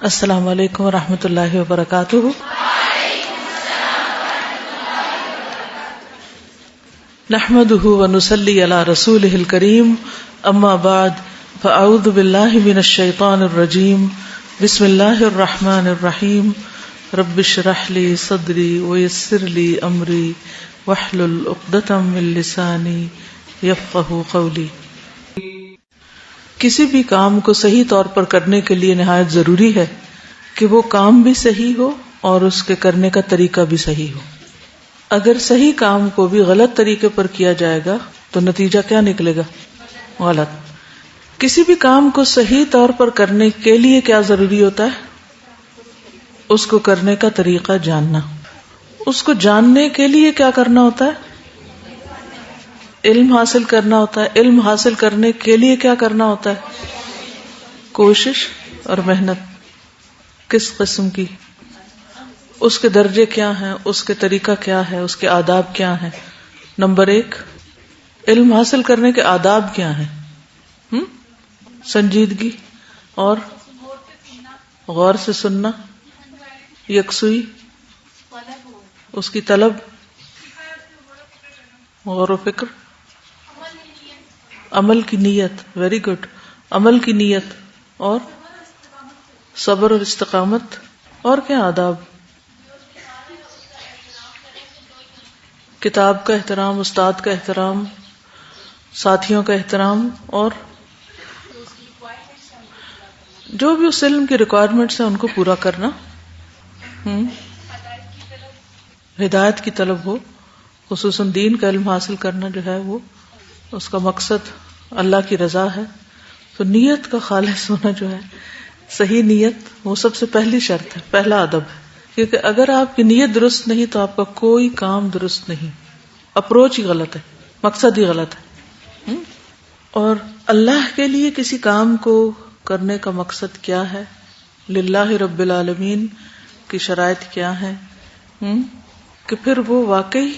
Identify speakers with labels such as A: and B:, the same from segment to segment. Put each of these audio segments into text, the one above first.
A: السلام علیکم ورحمۃ اللہ وبرکاتہ. نحمده ونصلی علی رسولہ الکریم. اما بعد فاعوذ باللہ من الشیطان الرجیم. بسم اللہ الرحمن الرحیم. رب اشرح لی صدری ویسر لی امری واحلل عقدۃ من لسانی یفقہوا قولی. کسی بھی کام کو صحیح طور پر کرنے کے لیے نہایت ضروری ہے کہ وہ کام بھی صحیح ہو اور اس کے کرنے کا طریقہ بھی صحیح ہو. اگر صحیح کام کو بھی غلط طریقے پر کیا جائے گا تو نتیجہ کیا نکلے گا؟ غلط. کسی بھی کام کو صحیح طور پر کرنے کے لیے کیا ضروری ہوتا ہے؟ اس کو کرنے کا طریقہ جاننا. اس کو جاننے کے لیے کیا کرنا ہوتا ہے؟ علم حاصل کرنا ہوتا ہے. علم حاصل کرنے کے لیے کیا کرنا ہوتا ہے؟ کوشش اور محنت. کس قسم کی؟ اس کے درجے کیا ہیں، اس کے طریقہ کیا ہے، اس کے آداب کیا ہیں. نمبر 1، علم حاصل کرنے کے آداب کیا ہیں؟ سنجیدگی اور غور سے سننا، یکسوئی، اس کی طلب، غور و فکر، عمل کی نیت. Very good. عمل کی نیت اور صبر اور استقامت. اور کیا آداب؟ کتاب کا احترام، استاد کا احترام، ساتھیوں کا احترام، اور جو بھی اس علم کی ریکوائرمنٹس ہیں ان کو پورا کرنا. ہدایت کی طلب ہو، خصوصاً دین کا علم حاصل کرنا جو ہے وہ اس کا مقصد اللہ کی رضا ہے، تو نیت کا خالص ہونا جو ہے، صحیح نیت، وہ سب سے پہلی شرط ہے، پہلا ادب ہے. کیونکہ اگر آپ کی نیت درست نہیں تو آپ کا کوئی کام درست نہیں. اپروچ ہی غلط ہے، مقصد ہی غلط ہے. اور اللہ کے لیے کسی کام کو کرنے کا مقصد کیا ہے؟ للہ رب العالمین کی شرائط کیا ہے؟ کہ پھر وہ واقعی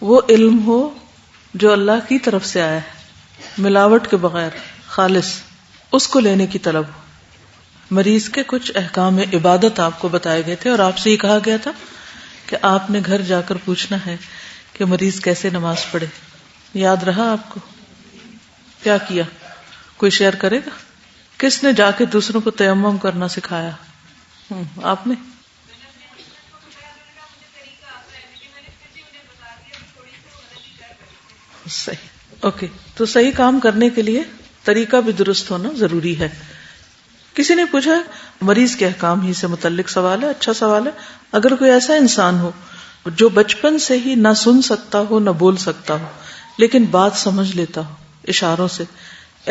A: وہ علم ہو جو اللہ کی طرف سے آیا ہے، ملاوٹ کے بغیر، خالص، اس کو لینے کی طلب ہو. مریض کے کچھ احکام عبادت آپ کو بتائے گئے تھے اور آپ سے یہ کہا گیا تھا کہ آپ نے گھر جا کر پوچھنا ہے کہ مریض کیسے نماز پڑھے. یاد رہا آپ کو؟ کیا کیا؟ کوئی شیئر کرے گا؟ کس نے جا کے دوسروں کو تیمم کرنا سکھایا؟ آپ نے؟ صحیح. اوکے. تو صحیح کام کرنے کے لیے طریقہ بھی درست ہونا ضروری ہے. کسی نے پوچھا مریض کے احکام ہی سے متعلق سوال ہے. اچھا سوال ہے. اگر کوئی ایسا انسان ہو جو بچپن سے ہی نہ سن سکتا ہو نہ بول سکتا ہو لیکن بات سمجھ لیتا ہو اشاروں سے،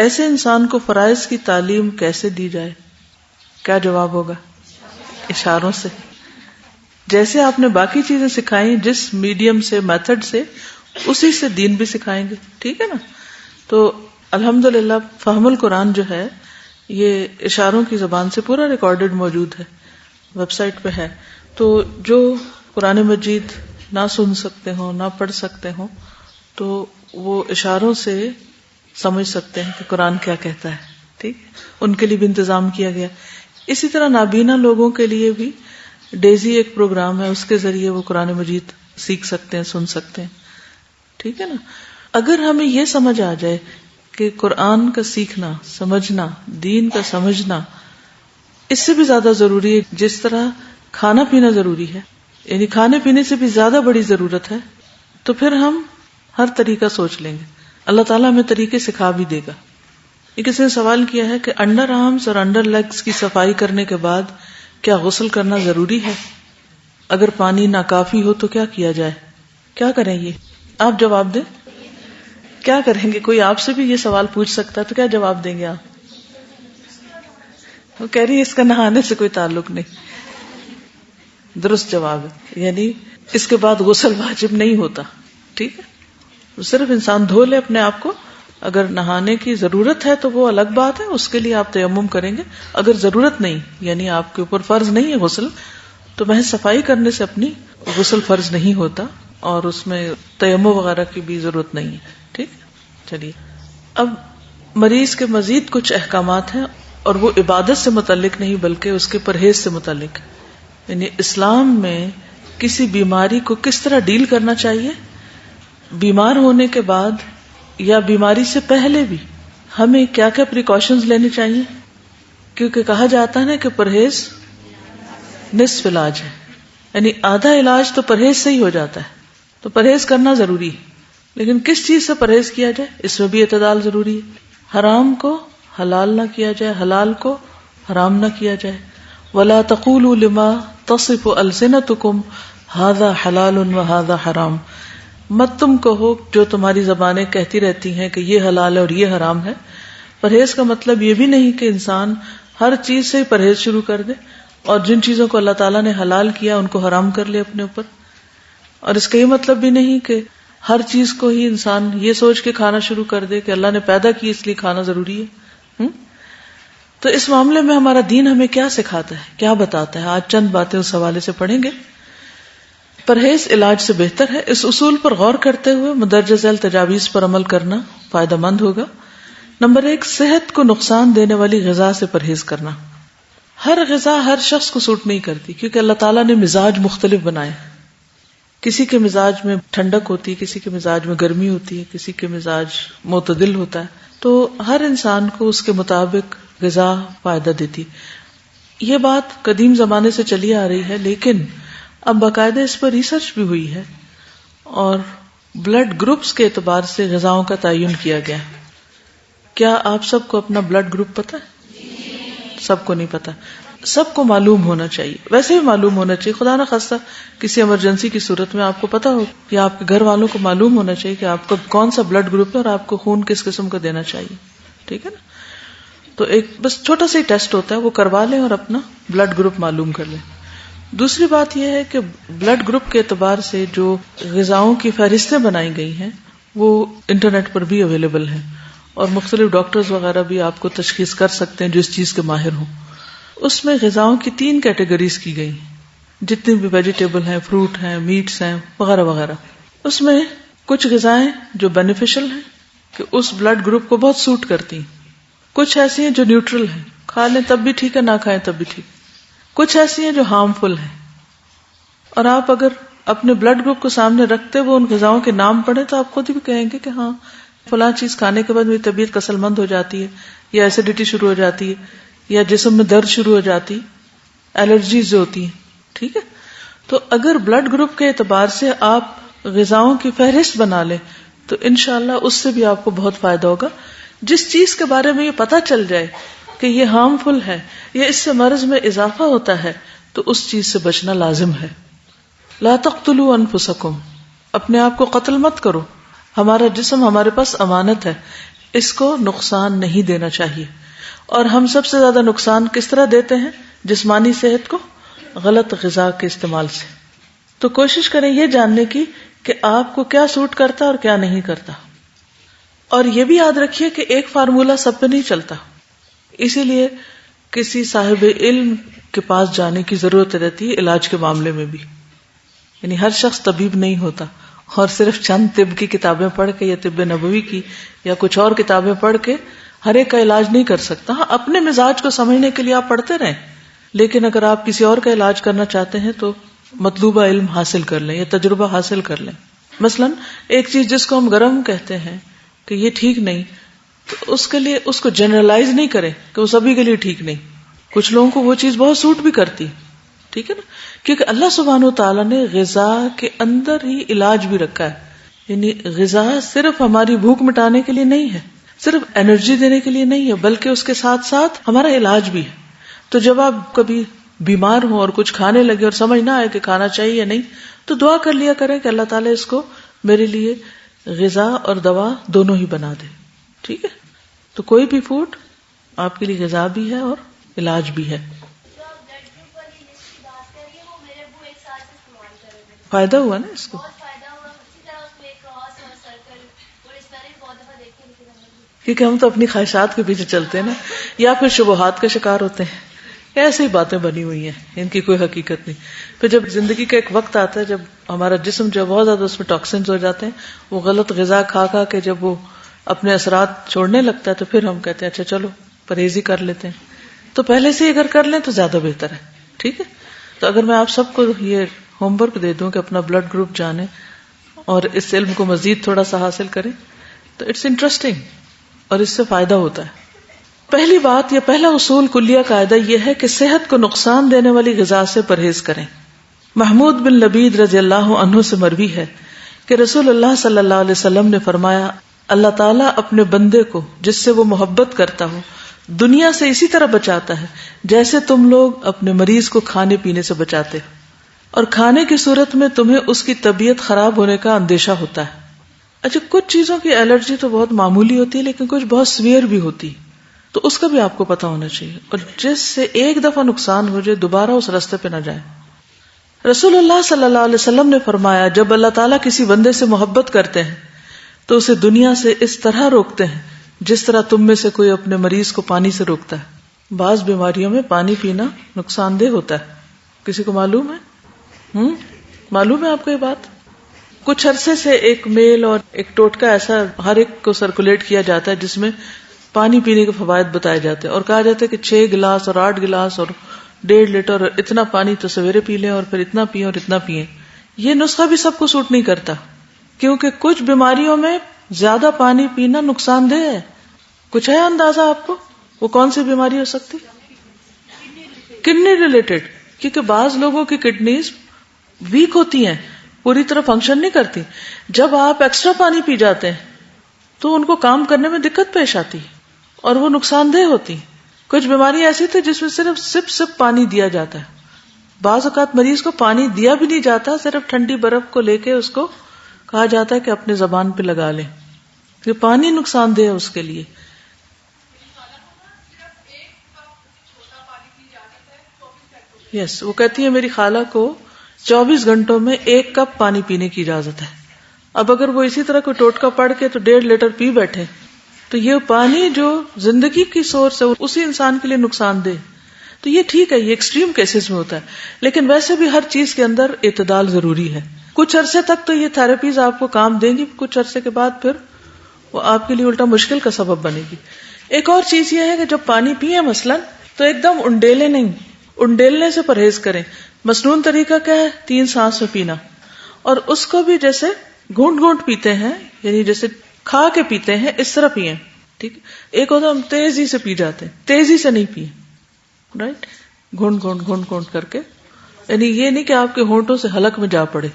A: ایسے انسان کو فرائض کی تعلیم کیسے دی جائے؟ کیا جواب ہوگا؟ اشاروں سے. جیسے آپ نے باقی چیزیں سکھائیں جس میڈیم سے، میتھڈ سے، اسی سے دین بھی سکھائیں گے. ٹھیک ہے نا؟ تو الحمدللہ فہم القرآن جو ہے یہ اشاروں کی زبان سے پورا ریکارڈڈ موجود ہے، ویب سائٹ پہ ہے. تو جو قرآن مجید نہ سن سکتے ہوں، نہ پڑھ سکتے ہوں، تو وہ اشاروں سے سمجھ سکتے ہیں کہ قرآن کیا کہتا ہے. ٹھیک، ان کے لیے بھی انتظام کیا گیا. اسی طرح نابینا لوگوں کے لیے بھی ڈیزی ایک پروگرام ہے، اس کے ذریعے وہ قرآن مجید سیکھ سکتے ہیں، سن سکتے ہیں. ٹھیک ہے نا؟ اگر ہمیں یہ سمجھ آ جائے کہ قرآن کا سیکھنا، سمجھنا، دین کا سمجھنا اس سے بھی زیادہ ضروری ہے جس طرح کھانا پینا ضروری ہے، یعنی کھانے پینے سے بھی زیادہ بڑی ضرورت ہے، تو پھر ہم ہر طریقہ سوچ لیں گے. اللہ تعالیٰ ہمیں طریقے سکھا بھی دے گا. یہ کسی نے سوال کیا ہے کہ انڈر آرمز اور انڈر لیگز کی صفائی کرنے کے بعد کیا غسل کرنا ضروری ہے؟ اگر پانی ناکافی ہو تو کیا کیا جائے؟ کیا کریں؟ یہ آپ جواب دیں. کیا کریں گے؟ کوئی آپ سے بھی یہ سوال پوچھ سکتا ہے تو کیا جواب دیں گے آپ؟ وہ کہہ رہی ہے اس کا نہانے سے کوئی تعلق نہیں. درست جواب ہے، یعنی اس کے بعد غسل واجب نہیں ہوتا. ٹھیک ہے، صرف انسان دھو لے اپنے آپ کو. اگر نہانے کی ضرورت ہے تو وہ الگ بات ہے، اس کے لیے آپ تیمم کریں گے. اگر ضرورت نہیں، یعنی آپ کے اوپر فرض نہیں ہے غسل، تو محض صفائی کرنے سے اپنی غسل فرض نہیں ہوتا اور اس میں تیمم وغیرہ کی بھی ضرورت نہیں ہے. ٹھیک. چلیے اب مریض کے مزید کچھ احکامات ہیں اور وہ عبادت سے متعلق نہیں بلکہ اس کے پرہیز سے متعلق. یعنی اسلام میں کسی بیماری کو کس طرح ڈیل کرنا چاہیے، بیمار ہونے کے بعد یا بیماری سے پہلے بھی ہمیں کیا کیا پریکاشنز لینے چاہیے. کیونکہ کہا جاتا ہے نا کہ پرہیز نصف علاج ہے، یعنی آدھا علاج تو پرہیز سے ہی ہو جاتا ہے. تو پرہیز کرنا ضروری ہے، لیکن کس چیز سے پرہیز کیا جائے اس میں بھی اعتدال ضروری ہے. حرام کو حلال نہ کیا جائے، حلال کو حرام نہ کیا جائے. وَلَا تَقُولُوا لِمَا تَصِفُ أَلْسِنَتُكُمْ هَذَا حَلَالٌ وَهَذَا حَرَامٌ. مت تم کہو جو تمہاری زبانیں کہتی رہتی ہیں کہ یہ حلال ہے اور یہ حرام ہے. پرہیز کا مطلب یہ بھی نہیں کہ انسان ہر چیز سے پرہیز شروع کر دے اور جن چیزوں کو اللہ تعالیٰ نے حلال کیا ان کو حرام کر لے اپنے اوپر. اور اس کا یہ مطلب بھی نہیں کہ ہر چیز کو ہی انسان یہ سوچ کے کھانا شروع کر دے کہ اللہ نے پیدا کی اس لیے کھانا ضروری ہے. تو اس معاملے میں ہمارا دین ہمیں کیا سکھاتا ہے، کیا بتاتا ہے، آج چند باتیں اس حوالے سے پڑھیں گے. پرہیز علاج سے بہتر ہے. اس اصول پر غور کرتے ہوئے مندرجہ ذیل تجاویز پر عمل کرنا فائدہ مند ہوگا. نمبر 1، صحت کو نقصان دینے والی غذا سے پرہیز کرنا. ہر غذا ہر شخص کو سوٹ نہیں کرتی، کیونکہ اللہ تعالیٰ نے مزاج مختلف بنائے. کسی کے مزاج میں ٹھنڈک ہوتی ہے، کسی کے مزاج میں گرمی ہوتی ہے، کسی کے مزاج معتدل ہوتا ہے. تو ہر انسان کو اس کے مطابق غذا فائدہ دیتی. یہ بات قدیم زمانے سے چلی آ رہی ہے، لیکن اب باقاعدہ اس پر ریسرچ بھی ہوئی ہے اور بلڈ گروپس کے اعتبار سے غذاؤں کا تعین کیا گیا. کیا آپ سب کو اپنا بلڈ گروپ پتہ ہے؟ سب کو نہیں پتا. سب کو معلوم ہونا چاہیے. ویسے بھی معلوم ہونا چاہیے، خدا نہ خواستہ کسی ایمرجنسی کی صورت میں آپ کو پتا ہو یا آپ کے گھر والوں کو معلوم ہونا چاہیے کہ آپ کا کون سا بلڈ گروپ ہے اور آپ کو خون کس قسم کا دینا چاہیے. ٹھیک ہے نا؟ تو ایک بس چھوٹا سا ہی ٹیسٹ ہوتا ہے، وہ کروا لیں اور اپنا بلڈ گروپ معلوم کر لیں. دوسری بات یہ ہے کہ بلڈ گروپ کے اعتبار سے جو غذاؤں کی فہرستیں بنائی گئی ہیں وہ انٹرنیٹ پر بھی اویلیبل ہیں اور مختلف ڈاکٹرز وغیرہ بھی آپ کو تشخیص کر سکتے ہیں جو اس چیز کے ماہر ہوں. اس میں غذاؤں کی 3 کیٹیگریز کی گئی، جتنے بھی ویجیٹیبل ہیں، فروٹ ہیں، میٹس ہیں وغیرہ وغیرہ. اس میں کچھ غذائیں جو بینیفیشل ہیں کہ اس بلڈ گروپ کو بہت سوٹ کرتی ہیں، کچھ ایسی ہیں جو نیوٹرل ہیں، کھا لیں تب بھی ٹھیک ہے، نہ کھائیں تب بھی ٹھیک. کچھ ایسی ہیں جو ہارمفل ہیں. اور آپ اگر اپنے بلڈ گروپ کو سامنے رکھتے ہوئے ان غذاؤں کے نام پڑھیں تو آپ خود بھی کہیں گے کہ ہاں فلاں چیز کھانے کے بعد میری طبیعت کسل مند ہو جاتی ہے، یا ایسیڈیٹی شروع ہو جاتی ہے، یا جسم میں درد شروع ہو جاتی، الرجیز جو ہوتی ہیں. ٹھیک ہے، تو اگر بلڈ گروپ کے اعتبار سے آپ غذاؤں کی فہرست بنا لیں تو انشاءاللہ اس سے بھی آپ کو بہت فائدہ ہوگا. جس چیز کے بارے میں یہ پتا چل جائے کہ یہ ہارمفل ہے یا اس سے مرض میں اضافہ ہوتا ہے تو اس چیز سے بچنا لازم ہے. لا تقتلوا انفسکم، اپنے آپ کو قتل مت کرو. ہمارا جسم ہمارے پاس امانت ہے، اس کو نقصان نہیں دینا چاہیے. اور ہم سب سے زیادہ نقصان کس طرح دیتے ہیں جسمانی صحت کو؟ غلط غذا کے استعمال سے. تو کوشش کریں یہ جاننے کی کہ آپ کو کیا سوٹ کرتا اور کیا نہیں کرتا. اور یہ بھی یاد رکھیے کہ ایک فارمولا سب پہ نہیں چلتا، اسی لیے کسی صاحب علم کے پاس جانے کی ضرورت رہتی ہے علاج کے معاملے میں بھی. یعنی ہر شخص طبیب نہیں ہوتا اور صرف چند طب کی کتابیں پڑھ کے یا طب نبوی کی یا کچھ اور کتابیں پڑھ کے ہر ایک کا علاج نہیں کر سکتا. ہاں اپنے مزاج کو سمجھنے کے لیے آپ پڑھتے رہیں، لیکن اگر آپ کسی اور کا علاج کرنا چاہتے ہیں تو مطلوبہ علم حاصل کر لیں یا تجربہ حاصل کر لیں. مثلا ایک چیز جس کو ہم گرم کہتے ہیں کہ یہ ٹھیک نہیں، تو اس کے لیے اس کو جنرلائز نہیں کریں کہ وہ سبھی کے لیے ٹھیک نہیں. کچھ لوگوں کو وہ چیز بہت سوٹ بھی کرتی. ٹھیک ہے نا؟ کیونکہ اللہ سبحانہ و تعالیٰ نے غذا کے اندر ہی علاج بھی رکھا ہے. یعنی غذا صرف ہماری بھوک مٹانے کے لیے نہیں ہے، صرف انرجی دینے کے لیے نہیں ہے، بلکہ اس کے ساتھ ساتھ ہمارا علاج بھی ہے. تو جب آپ کبھی بیمار ہوں اور کچھ کھانے لگے اور سمجھ نہ آئے کہ کھانا چاہیے یا نہیں، تو دعا کر لیا کریں کہ اللہ تعالیٰ اس کو میرے لیے غذا اور دوا دونوں ہی بنا دے. ٹھیک ہے؟ تو کوئی بھی فوڈ آپ کے لیے غذا بھی ہے اور علاج بھی ہے. فائدہ ہوا نا اس کو؟ کیونکہ ہم تو اپنی خواہشات کے پیچھے چلتے ہیں نا، یا پھر شبہات کا شکار ہوتے ہیں. ایسی باتیں بنی ہوئی ہیں، ان کی کوئی حقیقت نہیں. پھر جب زندگی کا ایک وقت آتا ہے جب ہمارا جسم جو بہت زیادہ اس میں ٹاکسنز ہو جاتے ہیں، وہ غلط غذا کھا کے جب وہ اپنے اثرات چھوڑنے لگتا ہے تو پھر ہم کہتے ہیں اچھا چلو پرہیز ہی کر لیتے ہیں. تو پہلے سے اگر کر لیں تو زیادہ بہتر ہے. ٹھیک ہے. تو اگر میں آپ سب کو یہ ہوم ورک دے دوں کہ اپنا بلڈ گروپ جانیں اور اس علم کو مزید تھوڑا سا حاصل کریں تو اٹس انٹرسٹنگ اور اس سے فائدہ ہوتا ہے. پہلی بات یا پہلا اصول کلیہ قاعدہ یہ ہے کہ صحت کو نقصان دینے والی غذا سے پرہیز کریں. محمود بن لبید رضی اللہ عنہ سے مروی ہے کہ رسول اللہ صلی اللہ علیہ وسلم نے فرمایا اللہ تعالیٰ اپنے بندے کو جس سے وہ محبت کرتا ہو دنیا سے اسی طرح بچاتا ہے جیسے تم لوگ اپنے مریض کو کھانے پینے سے بچاتے ہو، اور کھانے کی صورت میں تمہیں اس کی طبیعت خراب ہونے کا اندیشہ ہوتا ہے. اچھا، کچھ چیزوں کی الرجی تو بہت معمولی ہوتی ہے لیکن کچھ بہت سویئر بھی ہوتی، تو اس کا بھی آپ کو پتا ہونا چاہیے، اور جس سے ایک دفعہ نقصان ہو جائے دوبارہ اس راستے پہ نہ جائے. رسول اللہ صلی اللہ علیہ وسلم نے فرمایا جب اللہ تعالیٰ کسی بندے سے محبت کرتے ہیں تو اسے دنیا سے اس طرح روکتے ہیں جس طرح تم میں سے کوئی اپنے مریض کو پانی سے روکتا ہے. بعض بیماریوں میں پانی پینا نقصان دہ ہوتا ہے، کسی کو معلوم ہے؟ معلوم ہے آپ کو یہ بات؟ کچھ عرصے سے ایک میل اور ایک ٹوٹکا ایسا ہر ایک کو سرکولیٹ کیا جاتا ہے جس میں پانی پینے کے فوائد بتائے جاتے ہیں، اور کہا جاتا ہے کہ 6 گلاس اور 8 گلاس اور 1.5 لیٹر اور اتنا پانی تو سویرے پی لیں اور پھر اتنا پیئیں اور اتنا پیئیں. یہ نسخہ بھی سب کو سوٹ نہیں کرتا کیونکہ کچھ بیماریوں میں زیادہ پانی پینا نقصان دہ ہے. کچھ ہے اندازہ آپ کو وہ کون سی بیماری ہو سکتی؟ کڈنی ریلیٹڈ، کیونکہ بعض لوگوں کی کڈنیز ویک ہوتی ہیں، پوری طرح فنکشن نہیں کرتی. جب آپ ایکسٹرا پانی پی جاتے ہیں تو ان کو کام کرنے میں دقت پیش آتی اور وہ نقصان دہ ہوتی. کچھ بیماری ایسی تھی جس میں صرف سپ پانی دیا جاتا ہے. بعض اوقات مریض کو پانی دیا بھی نہیں جاتا، صرف ٹھنڈی برف کو لے کے اس کو کہا جاتا ہے کہ اپنے زبان پہ لگا لیں. یہ پانی نقصان دہ ہے اس کے لیے. یس، وہ کہتی ہے میری خالہ کو 24 گھنٹوں میں 1 کپ پانی پینے کی اجازت ہے. اب اگر وہ اسی طرح کوئی ٹوٹکا پڑھ کے تو 1.5 لیٹر پی بیٹھے تو یہ پانی جو زندگی کی سورس ہے اسی انسان کے لیے نقصان دہ. تو یہ ٹھیک ہے، یہ ایکسٹریم کیسز میں ہوتا ہے، لیکن ویسے بھی ہر چیز کے اندر اعتدال ضروری ہے. کچھ عرصے تک تو یہ تھراپیز آپ کو کام دیں گی، کچھ عرصے کے بعد پھر وہ آپ کے لیے الٹا مشکل کا سبب بنے گی. ایک اور چیز یہ ہے کہ جب پانی پیئے مثلا تو ایک دم انڈیلے نہیں، انڈیلنے سے پرہیز کریں. مسنون طریقہ کیا ہے؟ 3 سانس میں پینا، اور اس کو بھی جیسے گھونٹ گھونٹ پیتے ہیں، یعنی جیسے کھا کے پیتے ہیں اس طرح پیئیں. ٹھیک ہے. ایک ہوتا ہم تیزی سے پی جاتے ہیں، تیزی سے نہیں پیئیں، رائٹ؟ گھونٹ گھونٹ گھونٹ گھونٹ کر کے، یعنی یہ نہیں کہ آپ کے ہونٹوں سے حلق میں جا پڑے،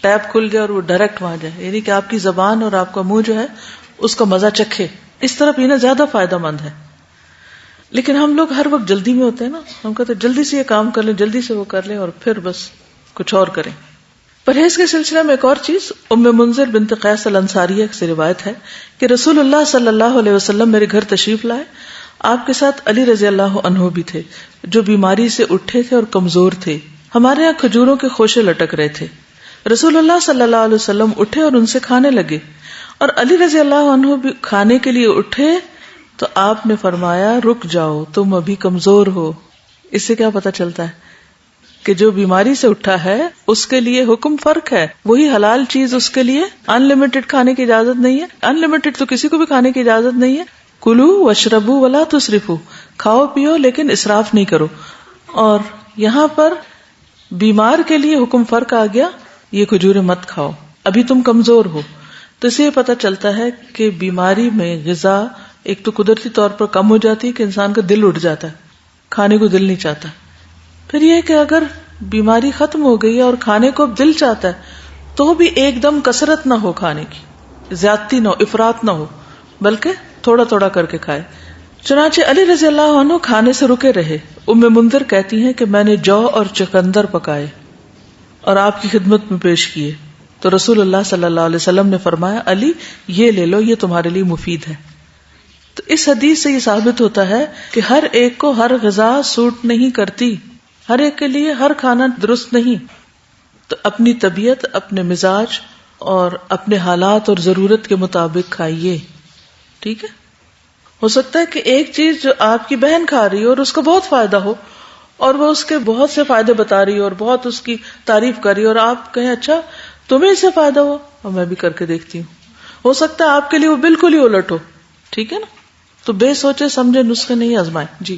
A: ٹیپ کھل جائے اور وہ ڈائریکٹ وہاں جائے، یعنی کہ آپ کی زبان اور آپ کا منہ جو ہے اس کا مزہ چکھے. اس طرح پینا زیادہ فائدہ مند ہے. لیکن ہم لوگ ہر وقت جلدی میں ہوتے ہیں نا، ہم کہتے ہیں جلدی سے یہ کام کر لیں، جلدی سے وہ کر لیں، اور پھر بس کچھ اور کریں. پرہیز کے سلسلے میں ایک اور چیز، ام منذر بنت قیس الانصاریہ سے روایت ہے کہ رسول اللہ صلی اللہ علیہ وسلم میرے گھر تشریف لائے. آپ کے ساتھ علی رضی اللہ عنہ بھی تھے جو بیماری سے اٹھے تھے اور کمزور تھے. ہمارے یہاں کھجوروں کے خوشے لٹک رہے تھے. رسول اللہ صلی اللہ علیہ وسلم اٹھے اور ان سے کھانے لگے، اور علی رضی اللہ عنہ بھی کھانے کے لیے اٹھے تو آپ نے فرمایا رک جاؤ، تم ابھی کمزور ہو. اس سے کیا پتا چلتا ہے کہ جو بیماری سے اٹھا ہے اس کے لیے حکم فرق ہے. وہی حلال چیز اس کے لیے ان لمیٹڈ کھانے کی اجازت نہیں ہے. ان لمیٹڈ تو کسی کو بھی کھانے کی اجازت نہیں ہے. کلو واشربو ولا تسرفو، کھاؤ پیو لیکن اسراف نہیں کرو. اور یہاں پر بیمار کے لیے حکم فرق آ گیا، یہ کھجوریں مت کھاؤ، ابھی تم کمزور ہو. تو اسے پتا چلتا ہے کہ بیماری میں غذا ایک تو قدرتی طور پر کم ہو جاتی ہے کہ انسان کا دل اٹھ جاتا ہے، کھانے کو دل نہیں چاہتا. پھر یہ کہ اگر بیماری ختم ہو گئی ہے اور کھانے کو دل چاہتا ہے تو بھی ایک دم کثرت نہ ہو، کھانے کی زیادتی نہ ہو، افراط نہ ہو، بلکہ تھوڑا تھوڑا کر کے کھائے. چنانچہ علی رضی اللہ عنہ کھانے سے رکے رہے. ام منذر کہتی ہیں کہ میں نے جو اور چقندر پکائے اور آپ کی خدمت میں پیش کیے تو رسول اللہ صلی اللہ علیہ وسلم نے فرمایا علی یہ لے لو، یہ تمہارے لیے مفید ہے. تو اس حدیث سے یہ ثابت ہوتا ہے کہ ہر ایک کو ہر غذا سوٹ نہیں کرتی، ہر ایک کے لیے ہر کھانا درست نہیں. تو اپنی طبیعت، اپنے مزاج اور اپنے حالات اور ضرورت کے مطابق کھائیے. ٹھیک ہے. ہو سکتا ہے کہ ایک چیز جو آپ کی بہن کھا رہی ہو اور اس کو بہت فائدہ ہو اور وہ اس کے بہت سے فائدے بتا رہی ہو اور بہت اس کی تعریف کر رہی ہو، اور آپ کہیں اچھا تمہیں اس سے فائدہ ہو اور میں بھی کر کے دیکھتی ہوں. ہو سکتا ہے آپ کے لیے وہ بالکل ہی الٹ ہو. ٹھیک ہے نا. تو بے سوچے سمجھے نسخے نہیں آزمائیں. جی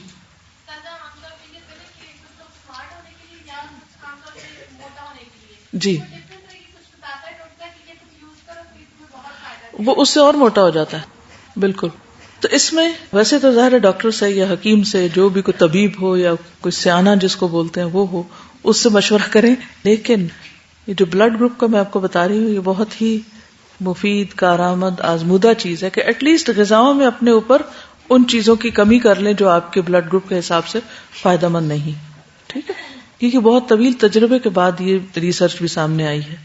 A: جی وہ اس سے اور موٹا ہو جاتا ہے. بالکل. تو اس میں ویسے تو ظاہر ہے ڈاکٹر سے یا حکیم سے، جو بھی کوئی طبیب ہو یا کوئی سیانہ جس کو بولتے ہیں وہ ہو، اس سے مشورہ کریں. لیکن یہ جو بلڈ گروپ کا میں آپ کو بتا رہی ہوں، یہ بہت ہی مفید، کارآمد، آزمودہ چیز ہے کہ ایٹ لیسٹ غذاؤں میں اپنے اوپر ان چیزوں کی کمی کر لیں جو آپ کے بلڈ گروپ کے حساب سے فائدہ مند نہیں. ٹھیک ہے، کیونکہ بہت طویل تجربے کے بعد یہ ریسرچ بھی سامنے آئی ہے.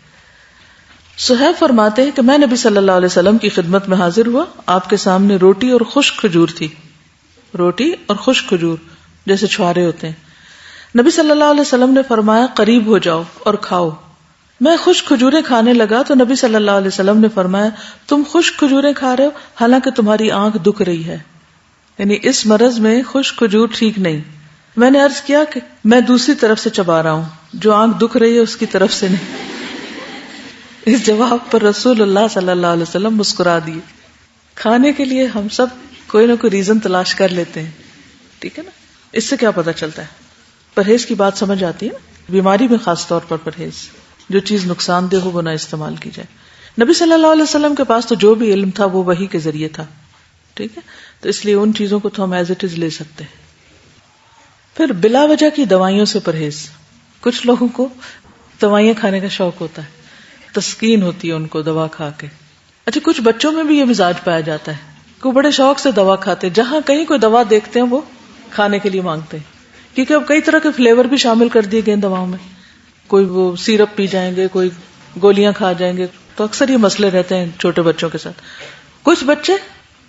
A: صہیب فرماتے ہیں کہ میں نبی صلی اللہ علیہ وسلم کی خدمت میں حاضر ہوا. آپ کے سامنے روٹی اور خشک کھجور تھی. روٹی اور خشک کھجور جیسے چھوارے ہوتے ہیں. نبی صلی اللہ علیہ وسلم نے فرمایا قریب ہو جاؤ اور کھاؤ. میں خشک کھجوریں کھانے لگا تو نبی صلی اللہ علیہ وسلم نے فرمایا تم خشک کھجوریں کھا رہے ہو حالانکہ تمہاری آنکھ دکھ رہی ہے. یعنی اس مرض میں خشک کھجور ٹھیک نہیں. میں نے عرض کیا کہ میں دوسری طرف سے چبا رہا ہوں، جو آنکھ دکھ رہی ہے اس کی طرف سے نہیں. اس جواب پر رسول اللہ صلی اللہ علیہ وسلم مسکرا دیے. کھانے کے لیے ہم سب کوئی نہ کوئی ریزن تلاش کر لیتے ہیں. ٹھیک ہے نا. اس سے کیا پتا چلتا ہے؟ پرہیز کی بات سمجھ آتی ہے. بیماری میں خاص طور پر پرہیز، جو چیز نقصان دہ ہو وہ نہ استعمال کی جائے. نبی صلی اللہ علیہ وسلم کے پاس تو جو بھی علم تھا وہ وحی کے ذریعے تھا. ٹھیک ہے، تو اس لیے ان چیزوں کو تو ہم ایز اٹ از لے سکتے ہیں. پھر بلا وجہ کی دوائیوں سے پرہیز. کچھ لوگوں کو دوائیاں کھانے کا شوق ہوتا ہے، تسکین ہوتی ہے ان کو دوا کھا کے. اچھا، کچھ بچوں میں بھی یہ مزاج پایا جاتا ہے کہ وہ بڑے شوق سے دوا کھاتے ہیں. جہاں کہیں کوئی دوا دیکھتے ہیں وہ کھانے کے لیے مانگتے ہیں، کیونکہ اب کئی طرح کے فلیور بھی شامل کر دیے گئے دواؤں میں. کوئی وہ سیرپ پی جائیں گے، کوئی گولیاں کھا جائیں گے. تو اکثر یہ مسئلے رہتے ہیں چھوٹے بچوں کے ساتھ. کچھ بچے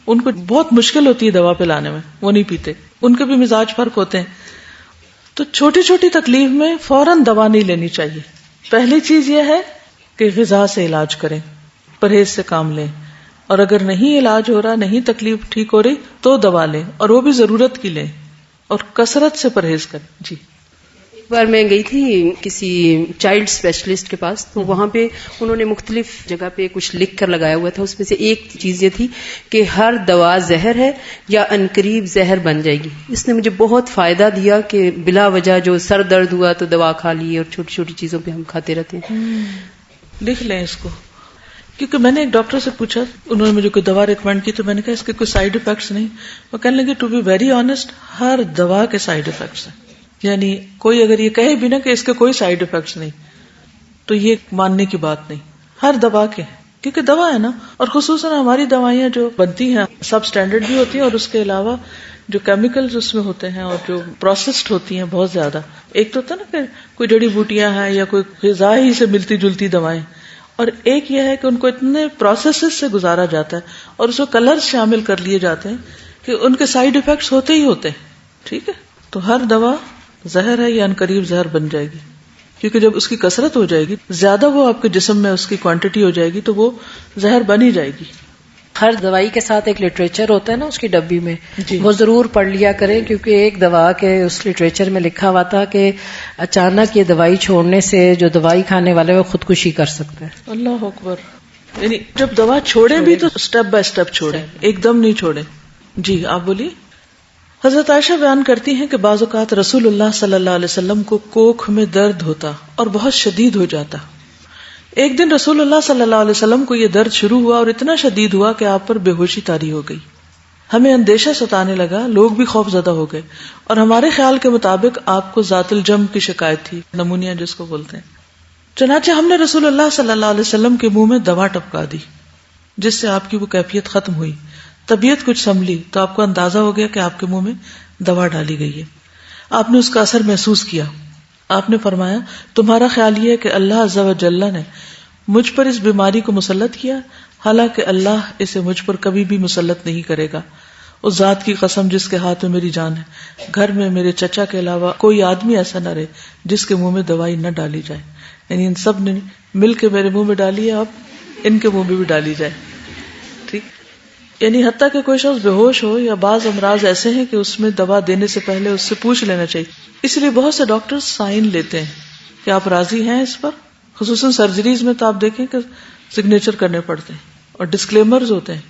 A: ان کو بہت مشکل ہوتی ہے دوا پلانے میں، وہ نہیں پیتے. ان کے بھی مزاج فرق ہوتے ہیں. تو چھوٹی چھوٹی تکلیف میں فوراً دوا نہیں لینی چاہیے. پہلی چیز یہ ہے کہ غذا سے علاج کریں، پرہیز سے کام لیں، اور اگر نہیں علاج ہو رہا، نہیں تکلیف ٹھیک ہو رہی تو دوا لیں، اور وہ بھی ضرورت کی لیں، اور کثرت سے پرہیز کریں. جی.
B: ایک بار میں گئی تھی کسی چائلڈ اسپیشلسٹ کے پاس، تو وہاں پہ انہوں نے مختلف جگہ پہ کچھ لکھ کر لگایا ہوا تھا. اس میں سے ایک چیز یہ تھی کہ ہر دوا زہر ہے یا عنقریب زہر بن جائے گی. اس نے مجھے بہت فائدہ دیا کہ بلا وجہ جو سر درد ہوا تو دوا کھا لی، اور چھوٹی چھوٹی چیزوں پہ ہم کھاتے رہتے ہیں.
A: لکھ لیں اس کو. کیونکہ میں نے ایک ڈاکٹر سے پوچھا، انہوں نے مجھے کوئی دوا ریکمینڈ کی، تو میں نے کہا اس کے کوئی سائیڈ افیکٹس نہیں. وہ کہنے لگے ٹو بی ویری آنےسٹ، ہر دوا کے سائیڈ افیکٹس ہیں. یعنی کوئی اگر یہ کہے بھی نا کہ اس کے کوئی سائیڈ افیکٹس نہیں، تو یہ ماننے کی بات نہیں. ہر دوا کے، کیونکہ دوا ہے نا. اور خصوصاً ہماری دوائیاں جو بنتی ہیں سب سٹینڈرڈ بھی ہوتی ہیں، اور اس کے علاوہ جو کیمیکلز اس میں ہوتے ہیں اور جو پروسیسڈ ہوتی ہیں بہت زیادہ. ایک تو ہوتا ہے نا کہ کوئی جڑی بوٹیاں ہیں یا کوئی غذا ہی سے ملتی جلتی دوائیں، اور ایک یہ ہے کہ ان کو اتنے پروسیسز سے گزارا جاتا ہے اور اس کو کلرز شامل کر لیے جاتے ہیں کہ ان کے سائیڈ ایفیکٹس ہوتے ہی ہوتے ہیں. ٹھیک ہے، تو ہر دوا زہر ہے یا عنقریب زہر بن جائے گی، کیونکہ جب اس کی کثرت ہو جائے گی، زیادہ وہ آپ کے جسم میں اس کی کوانٹٹی ہو جائے گی تو وہ زہر بن ہی جائے گی.
C: ہر دوائی کے ساتھ ایک لٹریچر ہوتا ہے نا اس کی ڈبی میں،
A: جی.
C: وہ ضرور پڑھ لیا کریں، کیونکہ ایک دوا کے اس لٹریچر میں لکھا ہوا تھا کہ اچانک یہ دوائی چھوڑنے سے جو دوائی کھانے والے وہ خودکشی کر سکتا ہے.
A: اللہ اکبر. یعنی جب دوا چھوڑیں بھی تو سٹیپ بائی سٹیپ چھوڑیں، ایک دم نہیں چھوڑیں. جی آپ بولیے. حضرت عائشہ بیان کرتی ہیں کہ بعض اوقات رسول اللہ صلی اللہ علیہ وسلم کو کوکھ میں درد ہوتا اور بہت شدید ہو جاتا. ایک دن رسول اللہ صلی اللہ علیہ وسلم کو یہ درد شروع ہوا اور اتنا شدید ہوا کہ آپ پر بے ہوشی طاری ہو گئی. ہمیں اندیشہ ستانے لگا، لوگ بھی خوف زدہ ہو گئے، اور ہمارے خیال کے مطابق آپ کو ذات الجم کی شکایت تھی، نمونیا جس کو بولتے ہیں. چنانچہ ہم نے رسول اللہ صلی اللہ علیہ وسلم کے منہ میں دوا ٹپکا دی، جس سے آپ کی وہ کیفیت ختم ہوئی. طبیعت کچھ سنبھلی تو آپ کو اندازہ ہو گیا کہ آپ کے منہ میں دوا ڈالی گئی ہے. آپ نے اس کا اثر محسوس کیا. آپ نے فرمایا تمہارا خیال یہ ہے کہ اللہ عز و جل نے مجھ پر اس بیماری کو مسلط کیا، حالانکہ اللہ اسے مجھ پر کبھی بھی مسلط نہیں کرے گا. اس ذات کی قسم جس کے ہاتھ میں میری جان ہے، گھر میں میرے چچا کے علاوہ کوئی آدمی ایسا نہ رہے جس کے منہ میں دوائی نہ ڈالی جائے. یعنی ان سب نے مل کے میرے منہ میں ڈالی ہے، اب ان کے منہ میں بھی ڈالی جائے. ٹھیک. یعنی حتیٰ کہ کوئی شخص بے ہوش ہو یا بعض امراض ایسے ہیں کہ اس میں دوا دینے سے پہلے اس سے پوچھ لینا چاہیے. اس لیے بہت سے ڈاکٹر سائن لیتے ہیں کہ آپ راضی ہیں اس پر. خصوصاً سرجریز میں تو آپ دیکھیں کہ سگنیچر کرنے پڑتے ہیں اور ڈسکلیمرز ہوتے ہیں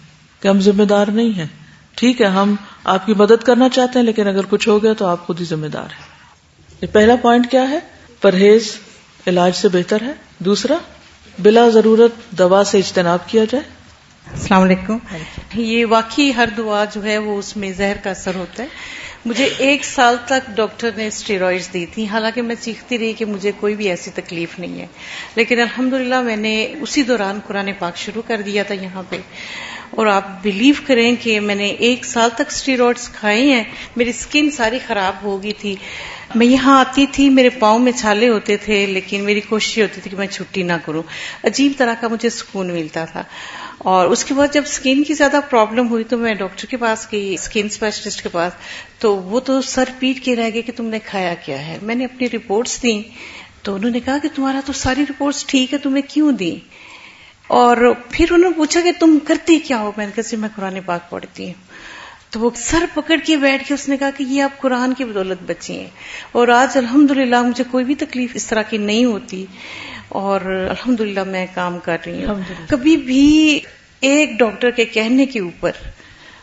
A: کہ ہم ذمہ دار نہیں ہیں. ٹھیک ہے، ہم آپ کی مدد کرنا چاہتے ہیں، لیکن اگر کچھ ہو گیا تو آپ خود ہی ذمہ دار ہیں. یہ پہلا پوائنٹ کیا ہے؟ پرہیز علاج سے بہتر ہے. دوسرا بلا ضرورت دوا سے اجتناب کیا جائے.
D: السلام علیکم. یہ واقعی ہر دعا جو ہے وہ اس میں زہر کا اثر ہوتا ہے. مجھے 1 سال تک ڈاکٹر نے اسٹیرائڈز دی تھی، حالانکہ میں چیختی رہی کہ مجھے کوئی بھی ایسی تکلیف نہیں ہے، لیکن الحمدللہ میں نے اسی دوران قرآن پاک شروع کر دیا تھا یہاں پہ، اور آپ بلیو کریں کہ میں نے 1 سال تک اسٹیرائڈز کھائے ہیں. میری سکن ساری خراب ہو گئی تھی. میں یہاں آتی تھی، میرے پاؤں میں چھالے ہوتے تھے، لیکن میری کوشش ہوتی تھی کہ میں چھٹی نہ کروں. عجیب طرح کا مجھے سکون ملتا تھا. اور اس کے بعد جب سکن کی زیادہ پرابلم ہوئی تو میں ڈاکٹر کے پاس گئی، اسکن اسپیشلسٹ کے پاس، تو وہ تو سر پیٹ کے رہ گئے کہ تم نے کھایا کیا ہے. میں نے اپنی رپورٹس دیں تو انہوں نے کہا کہ تمہارا تو ساری رپورٹس ٹھیک ہے، تمہیں کیوں دیں؟ اور پھر انہوں نے پوچھا کہ تم کرتی کیا ہو؟ میں نے کہا میں قرآن پاک پڑھتی ہوں. تو وہ سر پکڑ کے بیٹھ کے اس نے کہا کہ یہ آپ قرآن کی بدولت بچی ہیں، اور آج الحمدللہ مجھے کوئی بھی تکلیف اس طرح کی نہیں ہوتی، اور الحمدللہ میں کام کر رہی ہوں. کبھی بھی ایک ڈاکٹر کے کہنے کے اوپر،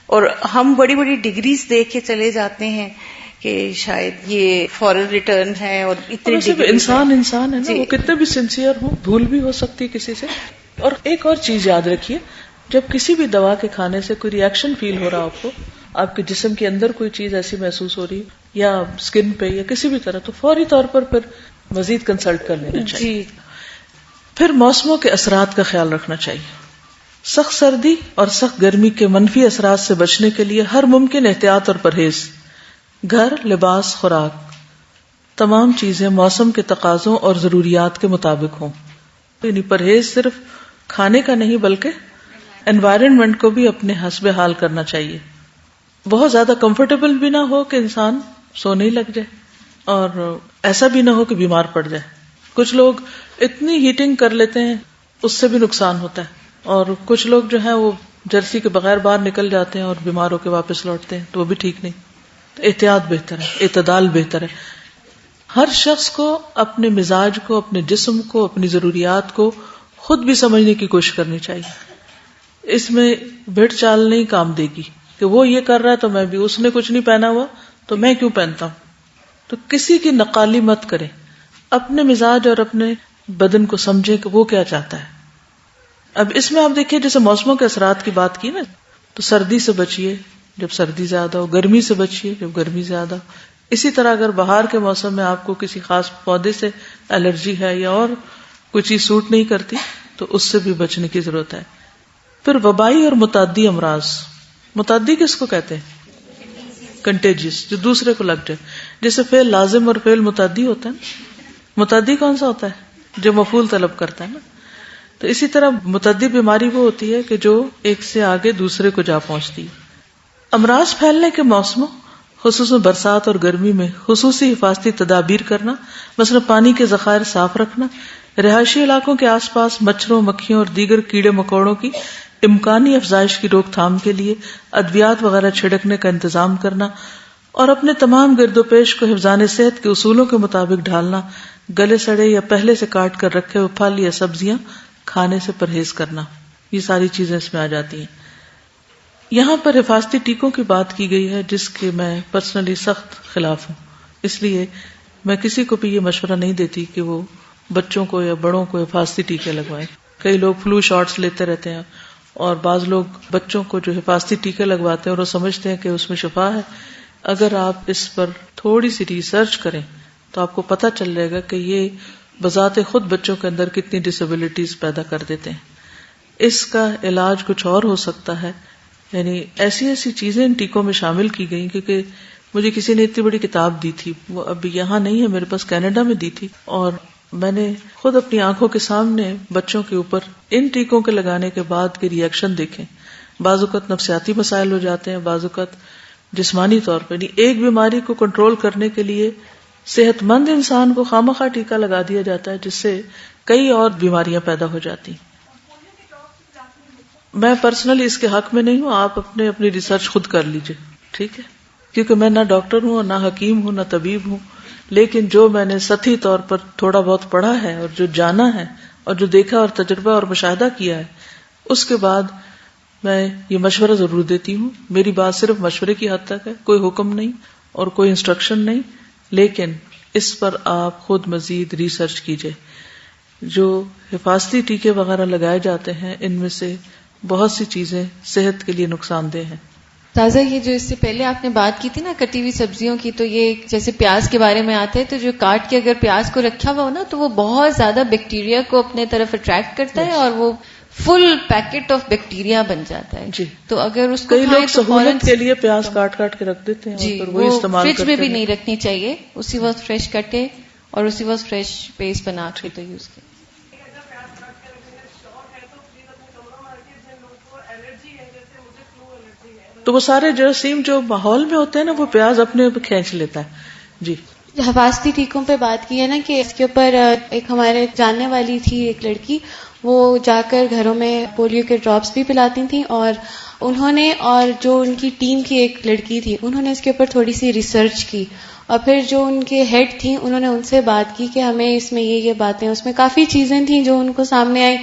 D: اور ہم بڑی بڑی ڈگریز دے کے چلے جاتے ہیں کہ شاید یہ فورن ریٹرن ہے، اور اتنے
A: انسان ہے نا، وہ کتنے بھی سنسیئر ہوں، بھول بھی ہو سکتی کسی سے. اور ایک اور چیز یاد رکھیے، جب کسی بھی دوا کے کھانے سے کوئی ری ایکشن فیل ہو رہا آپ کو، آپ کے جسم کے اندر کوئی چیز ایسی محسوس ہو رہی یا اسکن پہ یا کسی بھی طرح، تو فوری طور پر پھر مزید کنسلٹ کر لینا چاہیے. پھر موسموں کے اثرات کا خیال رکھنا چاہیے. سخت سردی اور سخت گرمی کے منفی اثرات سے بچنے کے لیے ہر ممکن احتیاط اور پرہیز، گھر، لباس، خوراک، تمام چیزیں موسم کے تقاضوں اور ضروریات کے مطابق ہوں. یعنی پرہیز صرف کھانے کا نہیں بلکہ انوائرنمنٹ کو بھی اپنے حسب حال کرنا چاہیے. بہت زیادہ کمفرٹیبل بھی نہ ہو کہ انسان سونے ہی لگ جائے، اور ایسا بھی نہ ہو کہ بیمار پڑ جائے. کچھ لوگ اتنی ہیٹنگ کر لیتے ہیں، اس سے بھی نقصان ہوتا ہے. اور کچھ لوگ جو ہیں وہ جرسی کے بغیر باہر نکل جاتے ہیں اور بیمار ہو کے واپس لوٹتے ہیں، تو وہ بھی ٹھیک نہیں. تو احتیاط بہتر ہے، اعتدال بہتر ہے. ہر شخص کو اپنے مزاج کو، اپنے جسم کو، اپنی ضروریات کو خود بھی سمجھنے کی کوشش کرنی چاہیے. اس میں بھیڑ چال نہیں کام دے گی کہ وہ یہ کر رہا ہے تو میں بھی، اس نے کچھ نہیں پہنا ہوا تو میں کیوں پہنتا ہوں. تو کسی کی نقالی مت کریں، اپنے مزاج اور اپنے بدن کو سمجھیں کہ وہ کیا چاہتا ہے. اب اس میں آپ دیکھیے، جیسے موسموں کے اثرات کی بات کی نا، تو سردی سے بچیے جب سردی زیادہ ہو، گرمی سے بچیے جب گرمی زیادہ ہو. اسی طرح اگر بہار کے موسم میں آپ کو کسی خاص پودے سے الرجی ہے یا اور کوئی چیز سوٹ نہیں کرتی تو اس سے بھی بچنے کی ضرورت ہے. پھر وبائی اور متعدی امراض. متعدی کس کو کہتے ہیں؟ کنٹیجیس، جو دوسرے کو لگ جائے. جیسے فعل لازم اور فعل متعدی ہوتا ہے نا. متعدی کون سا ہوتا ہے؟ جو مفعول طلب کرتا ہے نا. تو اسی طرح متعدی بیماری وہ ہوتی ہے کہ جو ایک سے آگے دوسرے کو جا پہنچتی. امراض پھیلنے کے موسموں، خصوصاً برسات اور گرمی میں خصوصی حفاظتی تدابیر کرنا، مثلا پانی کے ذخائر صاف رکھنا، رہائشی علاقوں کے آس پاس مچھروں، مکھیوں اور دیگر کیڑے مکوڑوں کی امکانی افزائش کی روک تھام کے لیے ادویات وغیرہ چھڑکنے کا انتظام کرنا، اور اپنے تمام گرد و پیش کو حفظان صحت کے اصولوں کے مطابق ڈھالنا. گلے سڑے یا پہلے سے کاٹ کر رکھے ہوئے پھل یا سبزیاں کھانے سے پرہیز کرنا. یہ ساری چیزیں اس میں آ جاتی ہیں. یہاں پر حفاظتی ٹیکوں کی بات کی گئی ہے جس کے میں پرسنلی سخت خلاف ہوں. اس لیے میں کسی کو بھی یہ مشورہ نہیں دیتی کہ وہ بچوں کو یا بڑوں کو حفاظتی ٹیکے لگوائیں. کئی لوگ فلو شاٹس لیتے رہتے ہیں، اور بعض لوگ بچوں کو جو حفاظتی ٹیکے لگواتے ہیں اور وہ سمجھتے ہیں کہ اس میں شفا ہے. اگر آپ اس پر تھوڑی سی ریسرچ کریں تو آپ کو پتہ چل جائے گا کہ یہ بذات خود بچوں کے اندر کتنی ڈسیبلٹیز پیدا کر دیتے ہیں. اس کا علاج کچھ اور ہو سکتا ہے. یعنی ایسی چیزیں ان ٹیکوں میں شامل کی گئی، کیونکہ مجھے کسی نے اتنی بڑی کتاب دی تھی، وہ ابھی یہاں نہیں ہے، میرے پاس کینیڈا میں دی تھی، اور میں نے خود اپنی آنکھوں کے سامنے بچوں کے اوپر ان ٹیکوں کے لگانے کے بعد کے ری ایکشن دیکھیں. بعض اوقات نفسیاتی مسائل ہو جاتے ہیں، بعض اوقات جسمانی طور پہ. ایک بیماری کو کنٹرول کرنے کے لیے صحت مند انسان کو خواہ ٹیکہ لگا دیا جاتا ہے، جس سے کئی اور بیماریاں پیدا ہو جاتی. میں پرسنلی اس کے حق میں نہیں ہوں، آپ اپنی ریسرچ خود کر لیجئے، ٹھیک ہے؟ کیونکہ میں نہ ڈاکٹر ہوں، نہ حکیم ہوں، نہ طبیب ہوں. لیکن جو میں نے سطحی طور پر تھوڑا بہت پڑھا ہے اور جو جانا ہے اور جو دیکھا اور تجربہ اور مشاہدہ کیا ہے، اس کے بعد میں یہ مشورہ ضرور دیتی ہوں. میری بات صرف مشورے کی حد تک ہے، کوئی حکم نہیں اور کوئی انسٹرکشن نہیں، لیکن اس پر آپ خود مزید ریسرچ کیجئے. جو حفاظتی ٹیکے وغیرہ لگائے جاتے ہیں ان میں سے بہت سی چیزیں صحت کے لیے نقصان دہ ہیں.
E: تازہ یہ جو اس سے پہلے آپ نے بات کی تھی نا کٹی ہوئی سبزیوں کی، تو یہ جیسے پیاز کے بارے میں آتے ہیں تو جو کاٹ کے اگر پیاز کو رکھا ہوا ہو نا تو وہ بہت زیادہ بیکٹیریا کو اپنے طرف اٹریکٹ کرتا ہے اور وہ فل پیکٹ آف بیکٹیریا بن جاتا ہے.
A: جی.
E: تو اگر اس کو
A: کئی لوگ سہولت کے لیے پیاز کاٹ کاٹ کے رکھ دیتے ہیں
E: جی
A: اور وہی استعمال
E: فریج
A: کرتے
E: میں بھی
A: ہیں.
E: نہیں رکھنی چاہیے، اسی وقت فریش کٹے اور اسی وقت فریش پیسٹ بنا کے تو یوز کریں.
A: تو وہ سارے جراثیم جو ماحول میں ہوتے ہیں نا وہ پیاز اپنے اوپر کھینچ لیتا ہے. جی.
F: حفاظتی ٹیکوں پہ بات کی ہے نا کہ اس کے اوپر ایک ہمارے جاننے والی تھی ایک لڑکی، وہ جا کر گھروں میں پولیو کے ڈراپس بھی پلاتی تھیں، اور انہوں نے اور جو ان کی ٹیم کی ایک لڑکی تھی انہوں نے اس کے اوپر تھوڑی سی ریسرچ کی، اور پھر جو ان کے ہیڈ تھیں انہوں نے ان سے بات کی کہ ہمیں اس میں یہ باتیں، اس میں کافی چیزیں تھیں جو ان کو سامنے آئی.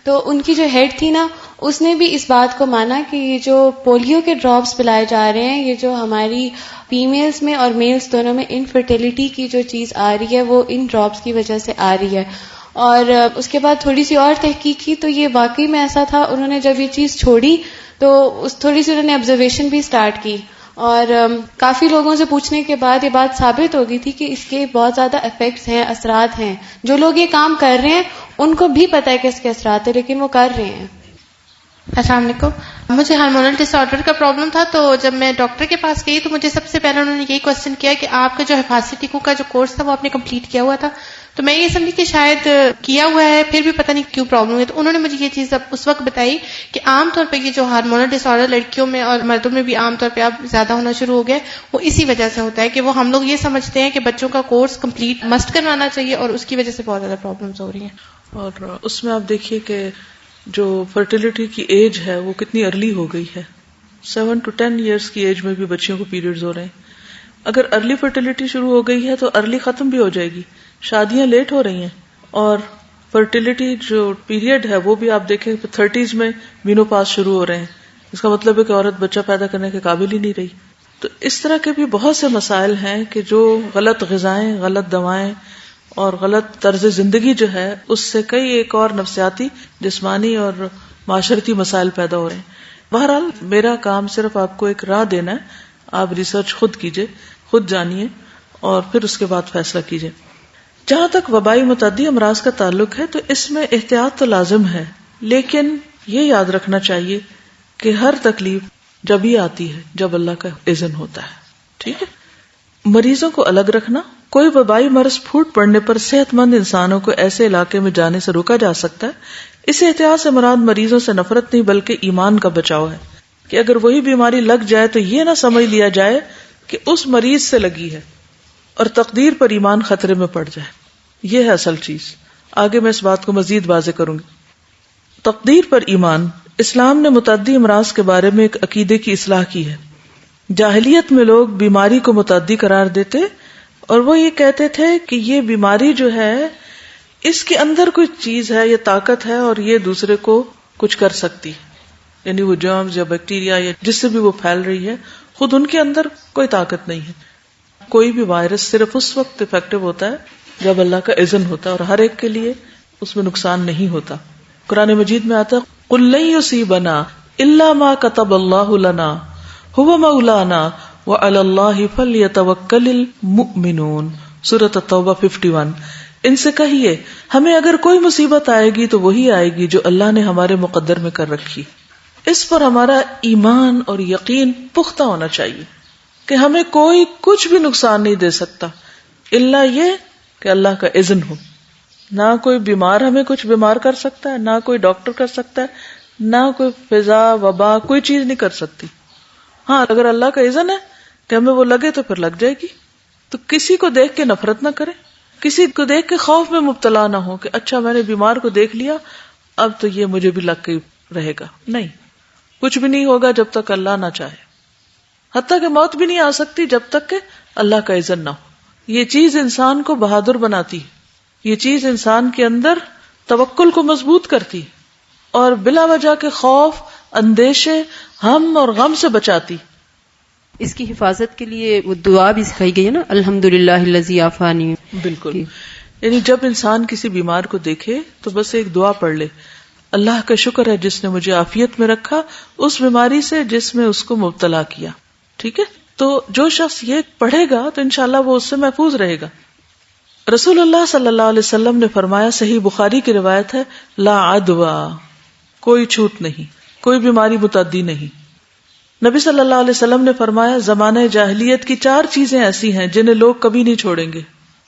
F: تو ان کی جو ہیڈ تھی نا اس نے بھی اس بات کو مانا کہ یہ جو پولیو کے ڈراپس پلائے جا رہے ہیں، یہ جو ہماری فیمیلز میں اور میلز دونوں میں انفرٹیلٹی کی جو چیز آ رہی ہے وہ ان ڈراپس کی وجہ سے آ رہی ہے. اور اس کے بعد تھوڑی سی اور تحقیق کی تو یہ واقعی میں ایسا تھا. انہوں نے جب یہ چیز چھوڑی تو تھوڑی سی انہوں نے آبزرویشن بھی سٹارٹ کی، اور کافی لوگوں سے پوچھنے کے بعد یہ بات ثابت ہو گئی تھی کہ اس کے بہت زیادہ ایفیکٹس ہیں، اثرات ہیں. جو لوگ یہ کام کر رہے ہیں ان کو بھی پتہ ہے کہ اس کے اثرات ہیں، لیکن وہ کر رہے ہیں.
G: السلام علیکم. مجھے ہارمونل ڈس آرڈر کا پرابلم تھا، تو جب میں ڈاکٹر کے پاس گئی تو مجھے سب سے پہلے انہوں نے یہی کوشچن کیا کہ آپ کا جو حفاظتی ٹیکوں کا جو کورس تھا وہ آپ نے کمپلیٹ کیا ہوا تھا. تو میں یہ سمجھی کہ شاید کیا ہوا ہے پھر بھی پتہ نہیں کیوں پرابلم ہے. تو انہوں نے مجھے یہ چیز اس وقت بتائی کہ عام طور پہ یہ جو ہارمونل ڈس آرڈر لڑکیوں میں اور مردوں میں بھی عام طور پہ اب زیادہ ہونا شروع ہو گیا، وہ اسی وجہ سے ہوتا ہے کہ وہ ہم لوگ یہ سمجھتے ہیں کہ بچوں کا کورس کمپلیٹ مسٹ کروانا چاہیے، اور اس کی وجہ سے بہت زیادہ پرابلمس ہو رہی ہیں.
A: اور اس میں آپ دیکھیے کہ جو فرٹیلیٹی کی ایج ہے وہ کتنی ارلی ہو گئی ہے. 7 to 10 ایئرس کی ایج میں بھی بچیوں کو پیریڈز ہو رہے ہیں. اگر ارلی فرٹیلیٹی شروع ہو گئی ہے تو ارلی ختم بھی ہو جائے گی. شادیاں لیٹ ہو رہی ہیں، اور فرٹیلیٹی جو پیریڈ ہے وہ بھی آپ دیکھیں 30s میں مینوپاز شروع ہو رہے ہیں. اس کا مطلب ہے کہ عورت بچہ پیدا کرنے کے قابل ہی نہیں رہی. تو اس طرح کے بھی بہت سے مسائل ہیں کہ جو غلط غذائیں، غلط دوائیں اور غلط طرز زندگی جو ہے اس سے کئی ایک اور نفسیاتی، جسمانی اور معاشرتی مسائل پیدا ہو رہے ہیں. بہرحال میرا کام صرف آپ کو ایک راہ دینا ہے. آپ ریسرچ خود کیجئے، خود جانیے، اور پھر اس کے بعد فیصلہ کیجئے. جہاں تک وبائی متعدی امراض کا تعلق ہے تو اس میں احتیاط تو لازم ہے، لیکن یہ یاد رکھنا چاہیے کہ ہر تکلیف جب ہی آتی ہے جب اللہ کا اذن ہوتا ہے. ٹھیک ہے. مریضوں کو الگ رکھنا. کوئی وبائی مرض پھوٹ پڑنے پر صحت مند انسانوں کو ایسے علاقے میں جانے سے روکا جا سکتا ہے. اس احتیاط سے مراد مریضوں سے نفرت نہیں بلکہ ایمان کا بچاؤ ہے، کہ اگر وہی بیماری لگ جائے تو یہ نہ سمجھ لیا جائے کہ اس مریض سے لگی ہے اور تقدیر پر ایمان خطرے میں پڑ جائے. یہ ہے اصل چیز. آگے میں اس بات کو مزید واضح کروں گی. تقدیر پر ایمان. اسلام نے متعدی امراض کے بارے میں ایک عقیدے کی اصلاح کی ہے. جاہلیت میں لوگ بیماری کو متعدی قرار دیتے اور وہ یہ کہتے تھے کہ یہ بیماری جو ہے اس کے اندر کوئی چیز ہے یا طاقت ہے اور یہ دوسرے کو کچھ کر سکتی ہے. یعنی وہ جرمز یا بیکٹیریا یا جس سے بھی وہ پھیل رہی ہے خود ان کے اندر کوئی طاقت نہیں ہے. کوئی بھی وائرس صرف اس وقت افیکٹو ہوتا ہے جب اللہ کا اذن ہوتا ہے، اور ہر ایک کے لیے اس میں نقصان نہیں ہوتا. قرآن مجید میں آتا ہے قُلْ لَن يُصِيبَنَا إِلَّا مَا كَتَبَ اللَّهُ لَنَا هُوَ مَوْلَانَا وَعَلَى اللَّهِ فَلْيَتَوَكَّلِ الْمُؤْمِنُونَ. سورۃ التوبہ 51. ان سے کہیے ہمیں اگر کوئی مصیبت آئے گی تو وہی آئے گی جو اللہ نے ہمارے مقدر میں کر رکھی. اس پر ہمارا ایمان اور یقین پختہ ہونا چاہیے کہ ہمیں کوئی کچھ بھی نقصان نہیں دے سکتا الا یہ کہ اللہ کا اذن ہو. نہ کوئی بیمار ہمیں کچھ بیمار کر سکتا ہے، نہ کوئی ڈاکٹر کر سکتا ہے، نہ کوئی فضا وبا کوئی چیز نہیں کر سکتی. ہاں اگر اللہ کا اذن ہے کہ ہمیں وہ لگے تو پھر لگ جائے گی. تو کسی کو دیکھ کے نفرت نہ کریں، کسی کو دیکھ کے خوف میں مبتلا نہ ہو کہ اچھا میں نے بیمار کو دیکھ لیا اب تو یہ مجھے بھی لگ کے رہے گا. نہیں، کچھ بھی نہیں ہوگا جب تک اللہ نہ چاہے. حتیٰ کہ موت بھی نہیں آ سکتی جب تک کہ اللہ کا اذن نہ ہو. یہ چیز انسان کو بہادر بناتی، یہ چیز انسان کے اندر توکل کو مضبوط کرتی اور بلا وجہ کے خوف، اندیشے، ہم اور غم سے بچاتی.
B: اس کی حفاظت کے لیے وہ دعا بھی سکھائی گئی ہے نا، الحمدللہ الذی عافانی.
A: بالکل. یعنی جب انسان کسی بیمار کو دیکھے تو بس ایک دعا پڑھ لے، اللہ کا شکر ہے جس نے مجھے عافیت میں رکھا اس بیماری سے جس میں اس کو مبتلا کیا. ٹھیک ہے، تو جو شخص یہ پڑھے گا تو انشاءاللہ وہ اس سے محفوظ رہے گا. رسول اللہ صلی اللہ علیہ وسلم نے فرمایا، صحیح بخاری کی روایت ہے، لا عدوا، کوئی چھوٹ نہیں، کوئی بیماری متعدی نہیں. نبی صلی اللہ علیہ وسلم نے فرمایا، زمانہ جاہلیت کی 4 چیزیں ایسی ہیں جنہیں لوگ کبھی نہیں چھوڑیں گے.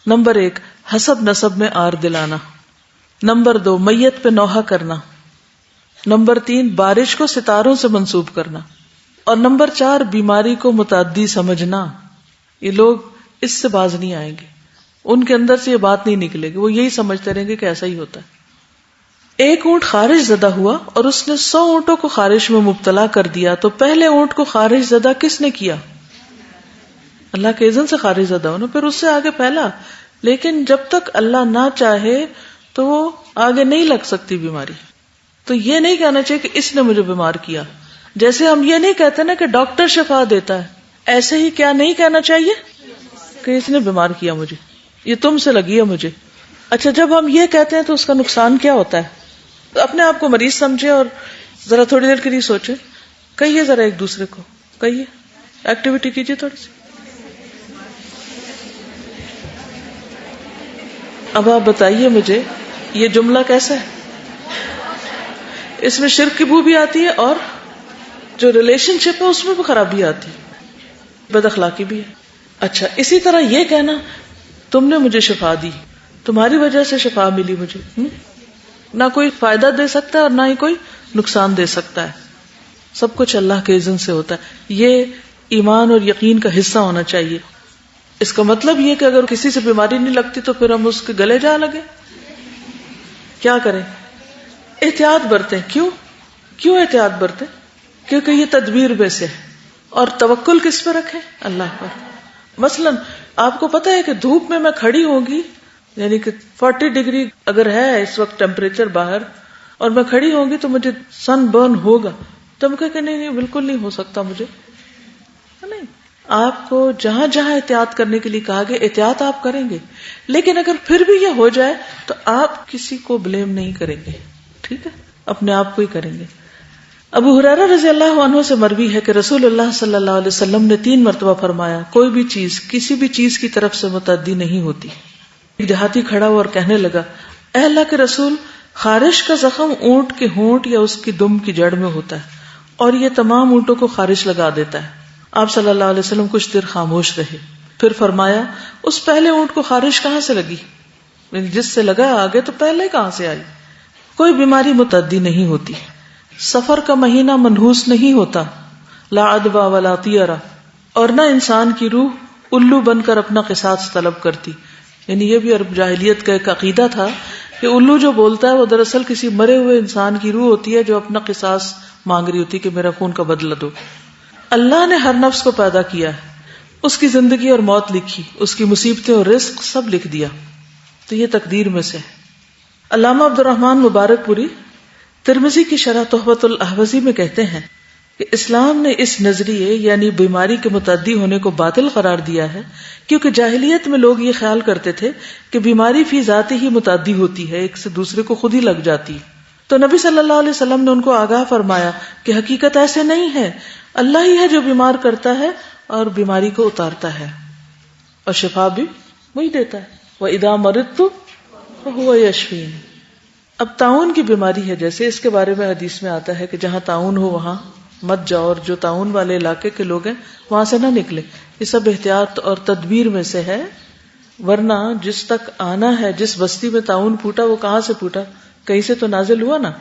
A: نمبر 1، حسب نسب میں آر دلانا. نمبر 2، میت پہ نوحہ کرنا. نمبر 3، بارش کو ستاروں سے منسوب کرنا. اور نمبر 4، بیماری کو متعدی سمجھنا. یہ لوگ اس سے باز نہیں آئیں گے، ان کے اندر سے یہ بات نہیں نکلے گی، وہ یہی سمجھتے رہیں گے کہ ایسا ہی ہوتا ہے. ایک اونٹ خارش زدہ ہوا اور اس نے 100 اونٹوں کو خارش میں مبتلا کر دیا، تو پہلے اونٹ کو خارش زدہ کس نے کیا؟ اللہ کے اذن سے خارش زدہ ہونا، پھر اس سے آگے پھیلا. لیکن جب تک اللہ نہ چاہے تو وہ آگے نہیں لگ سکتی بیماری. تو یہ نہیں کہنا چاہیے کہ اس نے مجھے بیمار کیا. جیسے ہم یہ نہیں کہتے نا کہ ڈاکٹر شفا دیتا ہے، ایسے ہی کیا نہیں کہنا چاہیے کہ اس نے بیمار کیا مجھے، یہ تم سے لگی ہے مجھے. اچھا، جب ہم یہ کہتے ہیں تو اس کا نقصان کیا ہوتا ہے؟ تو اپنے آپ کو مریض سمجھے اور ذرا تھوڑی دیر کے لیے سوچے، کہیے ذرا ایک دوسرے کو، کہیے، ایکٹیویٹی کیجیے تھوڑی سی. اب آپ بتائیے مجھے یہ جملہ کیسا ہے؟ اس میں شرک کی بو بھی آتی ہے اور جو ریلیشن شپ ہے اس میں بھی خرابی آتی ہے، بد اخلاقی بھی ہے. اچھا، اسی طرح یہ کہنا تم نے مجھے شفا دی، تمہاری وجہ سے شفا ملی مجھے، نہ کوئی فائدہ دے سکتا ہے اور نہ ہی کوئی نقصان دے سکتا ہے، سب کچھ اللہ کے اذن سے ہوتا ہے. یہ ایمان اور یقین کا حصہ ہونا چاہیے. اس کا مطلب یہ کہ اگر کسی سے بیماری نہیں لگتی تو پھر ہم اس کے گلے جا لگے، کیا کریں؟ احتیاط برتیں. کیوں احتیاط برتیں؟ کیونکہ یہ تدبیر میں سے ہے. اور توکل کس پہ رکھیں؟ اللہ پر. مثلا آپ کو پتا ہے کہ دھوپ میں کھڑی ہوگی، یعنی کہ 40 ڈگری اگر ہے اس وقت ٹیمپریچر باہر، اور میں کھڑی ہوگی تو مجھے سن برن ہوگا، تو ہم کہیں کہ نہیں بالکل نہیں ہو سکتا مجھے. نہیں، آپ کو جہاں جہاں احتیاط کرنے کے لیے کہا گیا احتیاط آپ کریں گے، لیکن اگر پھر بھی یہ ہو جائے تو آپ کسی کو بلیم نہیں کریں گے، ٹھیک ہے، اپنے آپ کو ہی کریں گے. ابو ہریرہ رضی اللہ عنہ سے مروی ہے کہ رسول اللہ صلی اللہ علیہ وسلم نے 3 مرتبہ فرمایا، کوئی بھی چیز کسی بھی چیز کی طرف سے متعدی نہیں ہوتی. ایک دیہاتی کھڑا ہوا اور کہنے لگا، اے اللہ کے رسول، خارش کا زخم اونٹ کے ہونٹ یا اس کی دم کی جڑ میں ہوتا ہے اور یہ تمام اونٹوں کو خارش لگا دیتا ہے. آپ صلی اللہ علیہ وسلم کچھ دیر خاموش رہے، پھر فرمایا، اس پہلے اونٹ کو خارش کہاں سے لگی؟ جس سے لگا آگے تو پہلے کہاں سے آئی؟ کوئی بیماری متعدی نہیں ہوتی. سفر کا مہینہ منحوس نہیں ہوتا، لا عدوى ولا طیرہ، اور نہ انسان کی روح الو بن کر اپنا قصاص طلب کرتی. یعنی یہ بھی عرب جاہلیت کا ایک عقیدہ تھا کہ الو جو بولتا ہے وہ دراصل کسی مرے ہوئے انسان کی روح ہوتی ہے جو اپنا قصاص مانگ رہی ہوتی کہ میرا خون کا بدلہ دو. اللہ نے ہر نفس کو پیدا کیا ہے، اس کی زندگی اور موت لکھی، اس کی مصیبتیں اور رزق سب لکھ دیا، تو یہ تقدیر میں سے ہے. علامہ عبد الرحمن مبارک پوری ترمذی کی شرح تحفۃ الاحوذی میں کہتے ہیں کہ اسلام نے اس نظریے یعنی بیماری کے متعدی ہونے کو باطل قرار دیا ہے، کیونکہ جاہلیت میں لوگ یہ خیال کرتے تھے کہ بیماری فی ذاتی ہی متعدی ہوتی ہے، ایک سے دوسرے کو خود ہی لگ جاتی ہے. تو نبی صلی اللہ علیہ وسلم نے ان کو آگاہ فرمایا کہ حقیقت ایسے نہیں ہے، اللہ ہی ہے جو بیمار کرتا ہے اور بیماری کو اتارتا ہے، اور شفا بھی وہی دیتا ہے. وَإِذَا مَرِضْتُ فَهُوَ يَشْفِينِ. اب طاعون کی بیماری ہے، جیسے اس کے بارے میں حدیث میں آتا ہے کہ جہاں طاعون ہو وہاں مت جاؤ، اور جو طاعون والے علاقے کے لوگ ہیں وہاں سے نہ نکلے. یہ سب احتیاط اور تدبیر میں سے ہے، ورنہ جس تک آنا ہے، جس بستی میں طاعون پھوٹا وہ کہاں سے پھوٹا؟ کہیں سے تو نازل ہوا نا.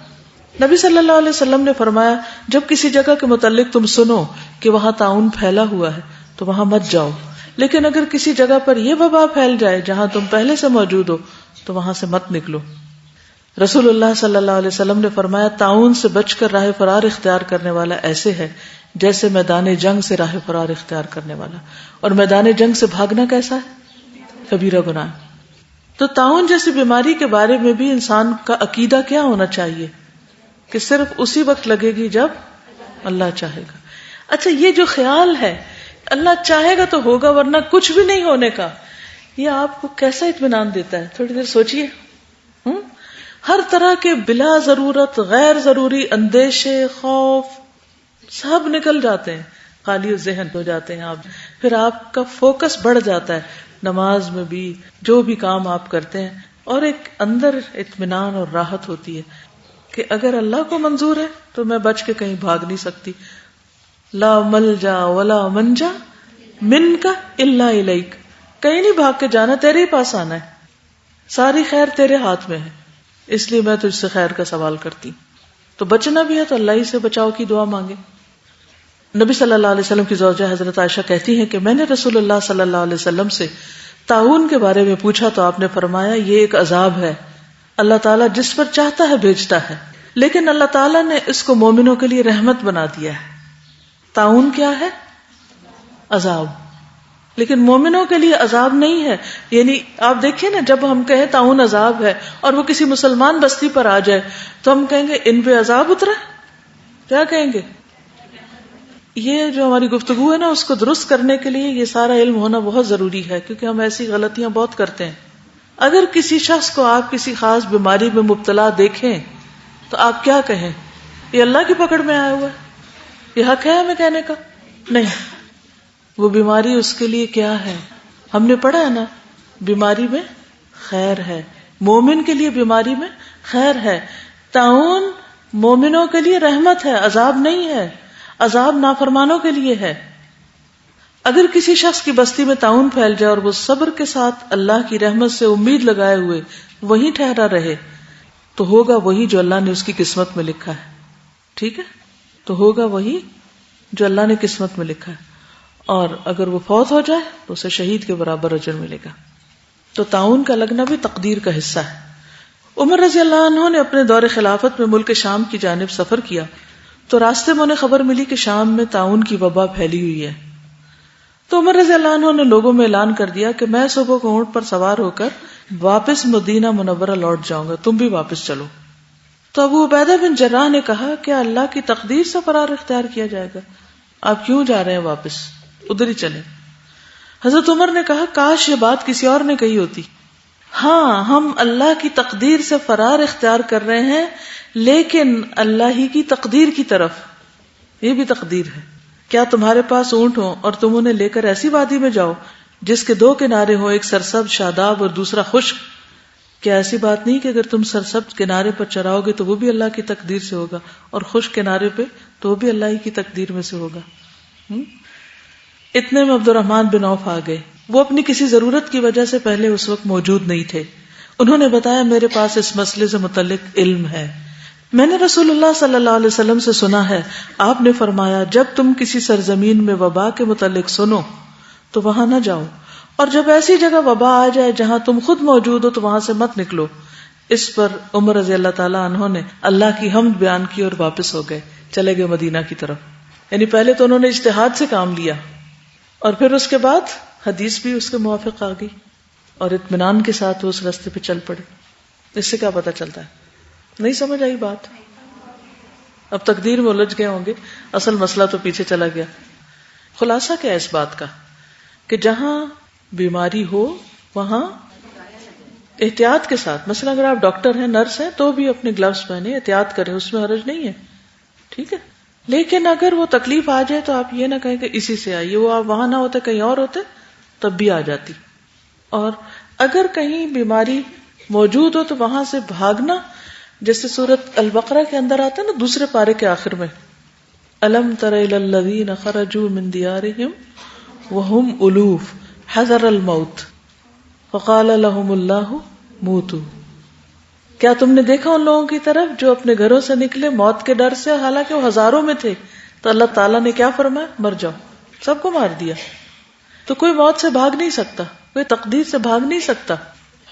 A: نبی صلی اللہ علیہ وسلم نے فرمایا، جب کسی جگہ کے متعلق تم سنو کہ وہاں طاعون پھیلا ہوا ہے تو وہاں مت جاؤ، لیکن اگر کسی جگہ پر یہ وبا پھیل جائے جہاں تم پہلے سے موجود ہو تو وہاں سے مت نکلو. رسول اللہ صلی اللہ علیہ وسلم نے فرمایا، طاعون سے بچ کر راہ فرار اختیار کرنے والا ایسے ہے جیسے میدان جنگ سے راہ فرار اختیار کرنے والا. اور میدان جنگ سے بھاگنا کیسا ہے؟ کبیرہ گناہ. تو طاعون جیسی بیماری کے بارے میں بھی انسان کا عقیدہ کیا ہونا چاہیے کہ صرف اسی وقت لگے گی جب اللہ چاہے گا. اچھا، یہ جو خیال ہے اللہ چاہے گا تو ہوگا ورنہ کچھ بھی نہیں ہونے کا، یہ آپ کو کیسا اطمینان دیتا ہے؟ تھوڑی دیر سوچئے. ہر طرح کے بلا ضرورت غیر ضروری اندیشے، خوف سب نکل جاتے ہیں، خالی ذہن ہو جاتے ہیں آپ. پھر آپ کا فوکس بڑھ جاتا ہے نماز میں بھی، جو بھی کام آپ کرتے ہیں، اور ایک اندر اطمینان اور راحت ہوتی ہے کہ اگر اللہ کو منظور ہے تو میں بچ کے کہیں بھاگ نہیں سکتی. لا ملجا ولا منجا منک الا الیک، کہیں نہیں بھاگ کے جانا، تیرے ہی پاس آنا ہے، ساری خیر تیرے ہاتھ میں ہے، اس لیے میں تجھ سے خیر کا سوال کرتی. تو بچنا بھی ہے تو اللہ ہی سے بچاؤ کی دعا مانگے. نبی صلی اللہ علیہ وسلم کی زوجہ حضرت عائشہ کہتی ہیں کہ میں نے رسول اللہ صلی اللہ علیہ وسلم سے طاعون کے بارے میں پوچھا تو آپ نے فرمایا یہ ایک عذاب ہے، اللہ تعالیٰ جس پر چاہتا ہے بھیجتا ہے، لیکن اللہ تعالیٰ نے اس کو مومنوں کے لیے رحمت بنا دیا ہے. طاعون کیا ہے؟ عذاب. لیکن مومنوں کے لیے عذاب نہیں ہے. یعنی آپ دیکھیں نا، جب ہم کہیں طاعون عذاب ہے اور وہ کسی مسلمان بستی پر آ جائے تو ہم کہیں گے ان پہ عذاب اترا، کیا کہیں گے؟ یہ جو ہماری گفتگو ہے نا، اس کو درست کرنے کے لیے یہ سارا علم ہونا بہت ضروری ہے، کیونکہ ہم ایسی غلطیاں بہت کرتے ہیں. اگر کسی شخص کو آپ کسی خاص بیماری میں مبتلا دیکھیں تو آپ کیا کہیں؟ یہ اللہ کی پکڑ میں آیا ہوا ہے، یہ حق ہے ہمیں کہنے کا؟ نہیں. وہ بیماری اس کے لیے کیا ہے؟ ہم نے پڑھا ہے نا، بیماری میں خیر ہے، مومن کے لیے بیماری میں خیر ہے. طاعون مومنوں کے لیے رحمت ہے، عذاب نہیں ہے. عذاب نافرمانوں کے لیے ہے. اگر کسی شخص کی بستی میں طاعون پھیل جائے اور وہ صبر کے ساتھ اللہ کی رحمت سے امید لگائے ہوئے وہیں ٹھہرا رہے تو ہوگا وہی جو اللہ نے اس کی قسمت میں لکھا ہے. ٹھیک ہے، تو ہوگا وہی جو اللہ نے قسمت میں لکھا ہے. اور اگر وہ فوت ہو جائے تو اسے شہید کے برابر اجر ملے گا. تو طاعون کا لگنا بھی تقدیر کا حصہ ہے. عمر رضی اللہ عنہ نے اپنے دور خلافت میں ملک شام کی جانب سفر کیا تو راستے میں انہیں خبر ملی کہ شام میں طاعون کی وبا پھیلی ہوئی ہے. تو عمر رضی اللہ عنہ نے لوگوں میں اعلان کر دیا کہ میں صبح کو اونٹ پر سوار ہو کر واپس مدینہ منورہ لوٹ جاؤں گا، تم بھی واپس چلو. تو ابو عبیدہ بن جراح نے کہا کیا اللہ کی تقدیر سے فرار اختیار کیا جائے گا؟ آپ کیوں جا رہے ہیں واپس؟ ادھر ہی چلیں. حضرت عمر نے کہا کاش یہ بات کسی اور نے کہی ہوتی. ہاں، ہم اللہ کی تقدیر سے فرار اختیار کر رہے ہیں، لیکن اللہ ہی کی تقدیر کی طرف. یہ بھی تقدیر ہے. کیا تمہارے پاس اونٹ ہوں اور تم انہیں لے کر ایسی وادی میں جاؤ جس کے دو کنارے ہوں، ایک سرسبز شاداب اور دوسرا خشک؟ کیا ایسی بات نہیں کہ اگر تم سرسبز کنارے پر چراؤ گے تو وہ بھی اللہ کی تقدیر سے ہوگا، اور خشک کنارے پہ تو وہ بھی اللہ ہی کی تقدیر میں سے ہوگا. اتنے میں عبد الرحمن بن عوف آ گئے. وہ اپنی کسی ضرورت کی وجہ سے پہلے اس وقت موجود نہیں تھے. انہوں نے بتایا میرے پاس اس مسئلے سے متعلق علم ہے، میں نے رسول اللہ صلی اللہ علیہ وسلم سے سنا ہے، آپ نے فرمایا جب تم کسی سرزمین میں وبا کے متعلق سنو تو وہاں نہ جاؤ، اور جب ایسی جگہ وبا آ جائے جہاں تم خود موجود ہو تو وہاں سے مت نکلو. اس پر عمر رضی اللہ تعالیٰ عنہ نے اللہ کی حمد بیان کی اور واپس ہو گئے، چلے گئے مدینہ کی طرف. یعنی پہلے تو انہوں نے اجتہاد سے کام لیا اور پھر اس کے بعد حدیث بھی اس کے موافق آ گئی اور اطمینان کے ساتھ وہ اس راستے پہ چل پڑے. اس سے کیا پتہ چلتا ہے؟ نہیں سمجھ آئی بات؟ اب تقدیر میں الجھ گئے ہوں گے، اصل مسئلہ تو پیچھے چلا گیا. خلاصہ کیا ہے اس بات کا کہ جہاں بیماری ہو وہاں احتیاط کے ساتھ، مثلا اگر آپ ڈاکٹر ہیں، نرس ہیں، تو بھی اپنے گلوز پہنے، احتیاط کریں، اس میں حرج نہیں ہے. ٹھیک ہے، لیکن اگر وہ تکلیف آ جائے تو آپ یہ نہ کہیں کہ اسی سے آئیے، وہ آپ وہاں نہ ہوتے کہیں اور ہوتے تب بھی آ جاتی. اور اگر کہیں بیماری موجود ہو تو وہاں سے بھاگنا، جیسے سورۃ البقرہ کے اندر آتا ہے نا، دوسرے پارے کے آخر میں الم تر الی الذین خرجوا من دیارہم وہم الوف حذر الموت فقال لهم اللہ موتوا. کیا تم نے دیکھا ان لوگوں کی طرف جو اپنے گھروں سے نکلے موت کے ڈر سے، حالانکہ وہ ہزاروں میں تھے، تو اللہ تعالیٰ نے کیا فرمایا؟ مر جاؤ. سب کو مار دیا. تو کوئی موت سے بھاگ نہیں سکتا، کوئی تقدیر سے بھاگ نہیں سکتا.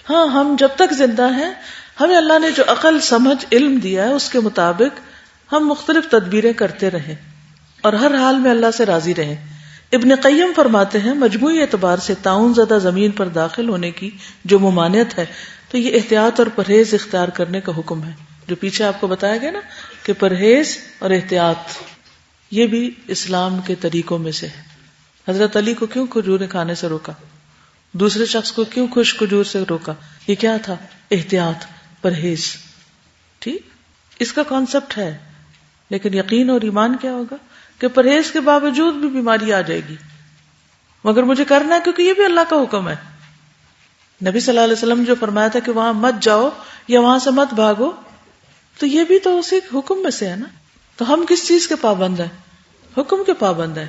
A: ہاں، ہم جب تک زندہ ہیں ہمیں اللہ نے جو عقل، سمجھ، علم دیا ہے اس کے مطابق ہم مختلف تدبیریں کرتے رہیں اور ہر حال میں اللہ سے راضی رہیں. ابن قیم فرماتے ہیں مجموعی اعتبار سے طاعون زدہ زمین پر داخل ہونے کی جو ممانعت ہے تو یہ احتیاط اور پرہیز اختیار کرنے کا حکم ہے، جو پیچھے آپ کو بتایا گیا نا کہ پرہیز اور احتیاط یہ بھی اسلام کے طریقوں میں سے ہے. حضرت علی کو کیوں کھجوریں کھانے سے روکا؟ دوسرے شخص کو کیوں خشک کھجور سے روکا؟ یہ کیا تھا؟ احتیاط، پرہیز. ٹھیک، اس کا کانسیپٹ ہے. لیکن یقین اور ایمان کیا ہوگا کہ پرہیز کے باوجود بھی بیماری آ جائے گی، مگر مجھے کرنا ہے کیونکہ یہ بھی اللہ کا حکم ہے. نبی صلی اللہ علیہ وسلم جو فرمایا تھا کہ وہاں مت جاؤ یا وہاں سے مت بھاگو، تو یہ بھی تو اسی حکم میں سے ہے نا. تو ہم کس چیز کے پابند ہیں؟ حکم کے پابند ہیں.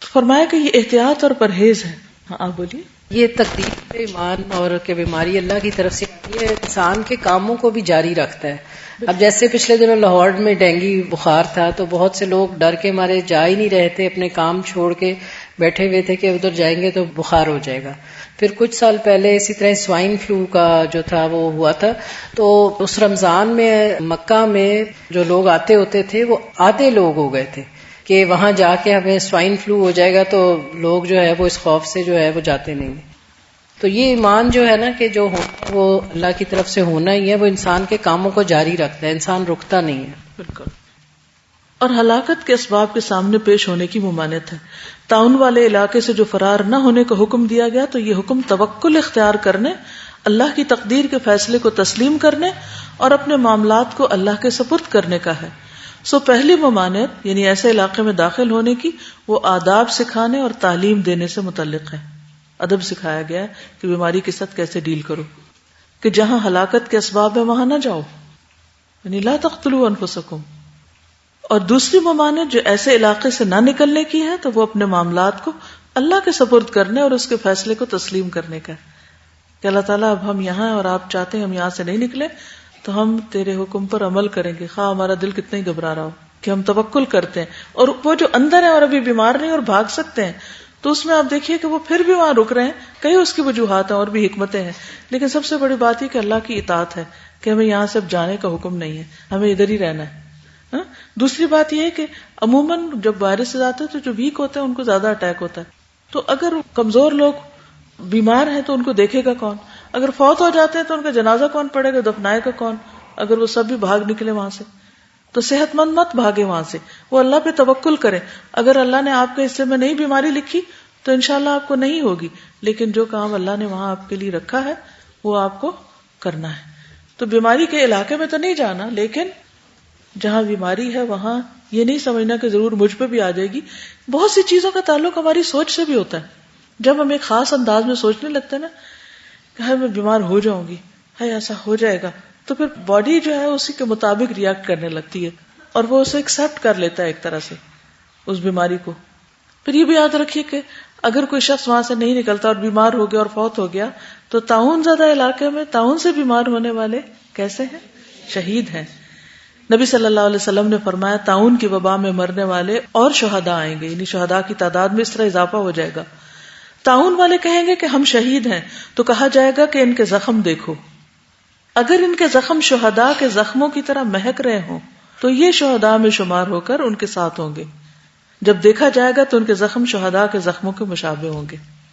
A: تو فرمایا کہ یہ احتیاط اور پرہیز ہے. ہاں آپ بولیے.
C: یہ تقدیر پہ ایمان اور کہ بیماری اللہ کی طرف سے یہ انسان کے کاموں کو بھی جاری رکھتا ہے. اب جیسے پچھلے دنوں لاہور میں ڈینگی بخار تھا تو بہت سے لوگ ڈر کے مارے جا ہی نہیں رہے تھے، اپنے کام چھوڑ کے بیٹھے ہوئے تھے کہ ادھر جائیں گے تو بخار ہو جائے گا. پھر کچھ سال پہلے اسی طرح سوائن فلو کا جو تھا وہ ہوا تھا، تو اس رمضان میں مکہ میں جو لوگ آتے ہوتے تھے وہ آدھے لوگ ہو گئے تھے کہ وہاں جا کے ہمیں سوائن فلو ہو جائے گا، تو لوگ جو ہے وہ اس خوف سے جو ہے وہ جاتے نہیں. تو یہ ایمان جو ہے نا کہ جو ہونا وہ اللہ کی طرف سے ہونا ہی ہے، وہ انسان کے کاموں کو جاری رکھتا ہے، انسان رکتا نہیں ہے.
A: بالکل. اور ہلاکت کے اسباب کے سامنے پیش ہونے کی ممانعت ہے. تعاون والے علاقے سے جو فرار نہ ہونے کا حکم دیا گیا تو یہ حکم توکل اختیار کرنے، اللہ کی تقدیر کے فیصلے کو تسلیم کرنے اور اپنے معاملات کو اللہ کے سپرد کرنے کا ہے. پہلی ممانعت یعنی ایسے علاقے میں داخل ہونے کی وہ آداب سکھانے اور تعلیم دینے سے متعلق ہے. ادب سکھایا گیا ہے کہ بیماری کے ساتھ کیسے ڈیل کرو، کہ جہاں ہلاکت کے اسباب ہے وہاں نہ جاؤ، یعنی لا تقتلوا انفسکم. اور دوسری ممانعت جو ایسے علاقے سے نہ نکلنے کی ہے تو وہ اپنے معاملات کو اللہ کے سپرد کرنے اور اس کے فیصلے کو تسلیم کرنے کا ہے کہ اللہ تعالیٰ اب ہم یہاں اور آپ چاہتے ہیں ہم یہاں سے نہیں نکلے تو ہم تیرے حکم پر عمل کریں گے، خواہ ہمارا دل کتنا ہی گھبرا رہا ہو، کہ ہم توکل کرتے ہیں. اور وہ جو اندر ہیں اور ابھی بیمار نہیں اور بھاگ سکتے ہیں تو اس میں آپ دیکھیے کہ وہ پھر بھی وہاں رک رہے ہیں. کئی اس کی وجوہات ہیں اور بھی حکمتیں ہیں، لیکن سب سے بڑی بات یہ کہ اللہ کی اطاعت ہے کہ ہمیں یہاں سے اب جانے کا حکم نہیں ہے، ہمیں ادھر ہی رہنا ہے. دوسری بات یہ ہے کہ عموماً جب وائرس سے آتے ہیں تو جو ویک ہوتے ہیں ان کو زیادہ اٹیک ہوتا ہے. تو اگر کمزور لوگ بیمار ہیں تو ان کو دیکھے گا کون؟ اگر فوت ہو جاتے ہیں تو ان کا جنازہ کون پڑے گا، دفنائے گا کون؟ اگر وہ سب بھی بھاگ نکلے وہاں سے تو صحت مند مت بھاگے وہاں سے، وہ اللہ پہ توکل کرے. اگر اللہ نے آپ کے حصے میں نہیں بیماری لکھی تو انشاءاللہ آپ کو نہیں ہوگی، لیکن جو کام اللہ نے وہاں آپ کے لیے رکھا ہے وہ آپ کو کرنا ہے. تو بیماری کے علاقے میں تو نہیں جانا، لیکن جہاں بیماری ہے وہاں یہ نہیں سمجھنا کہ ضرور مجھ پہ بھی آ جائے گی. بہت سی چیزوں کا تعلق ہماری سوچ سے بھی ہوتا ہے. جب ہم ایک خاص انداز میں سوچنے لگتے ہیں نا کہ ہاں میں بیمار ہو جاؤں گی، ہاں ایسا ہو جائے گا، تو پھر باڈی جو ہے اسی کے مطابق ریئیکٹ کرنے لگتی ہے اور وہ اسے ایکسپٹ کر لیتا ہے ایک طرح سے اس بیماری کو. پھر یہ بھی یاد رکھیے کہ اگر کوئی شخص وہاں سے نہیں نکلتا اور بیمار ہو گیا اور فوت ہو گیا تو تعاون زیادہ علاقے میں تعاون سے بیمار ہونے والے کیسے ہیں؟ شہید ہیں. نبی صلی اللہ علیہ وسلم نے فرمایا تعاون کی وبا میں مرنے والے اور شہداء آئیں گے، یعنی شہداء کی تعداد میں اس طرح اضافہ ہو جائے گا. تعاون والے کہیں گے کہ ہم شہید ہیں تو کہا جائے گا کہ ان کے زخم دیکھو. اگر ان کے زخم شہداء کے زخموں کی طرح مہک رہے ہوں تو یہ شہداء میں شمار ہو کر ان کے ساتھ ہوں گے. جب دیکھا جائے گا تو ان کے زخم شہداء کے زخموں کے مشابہ ہوں گے.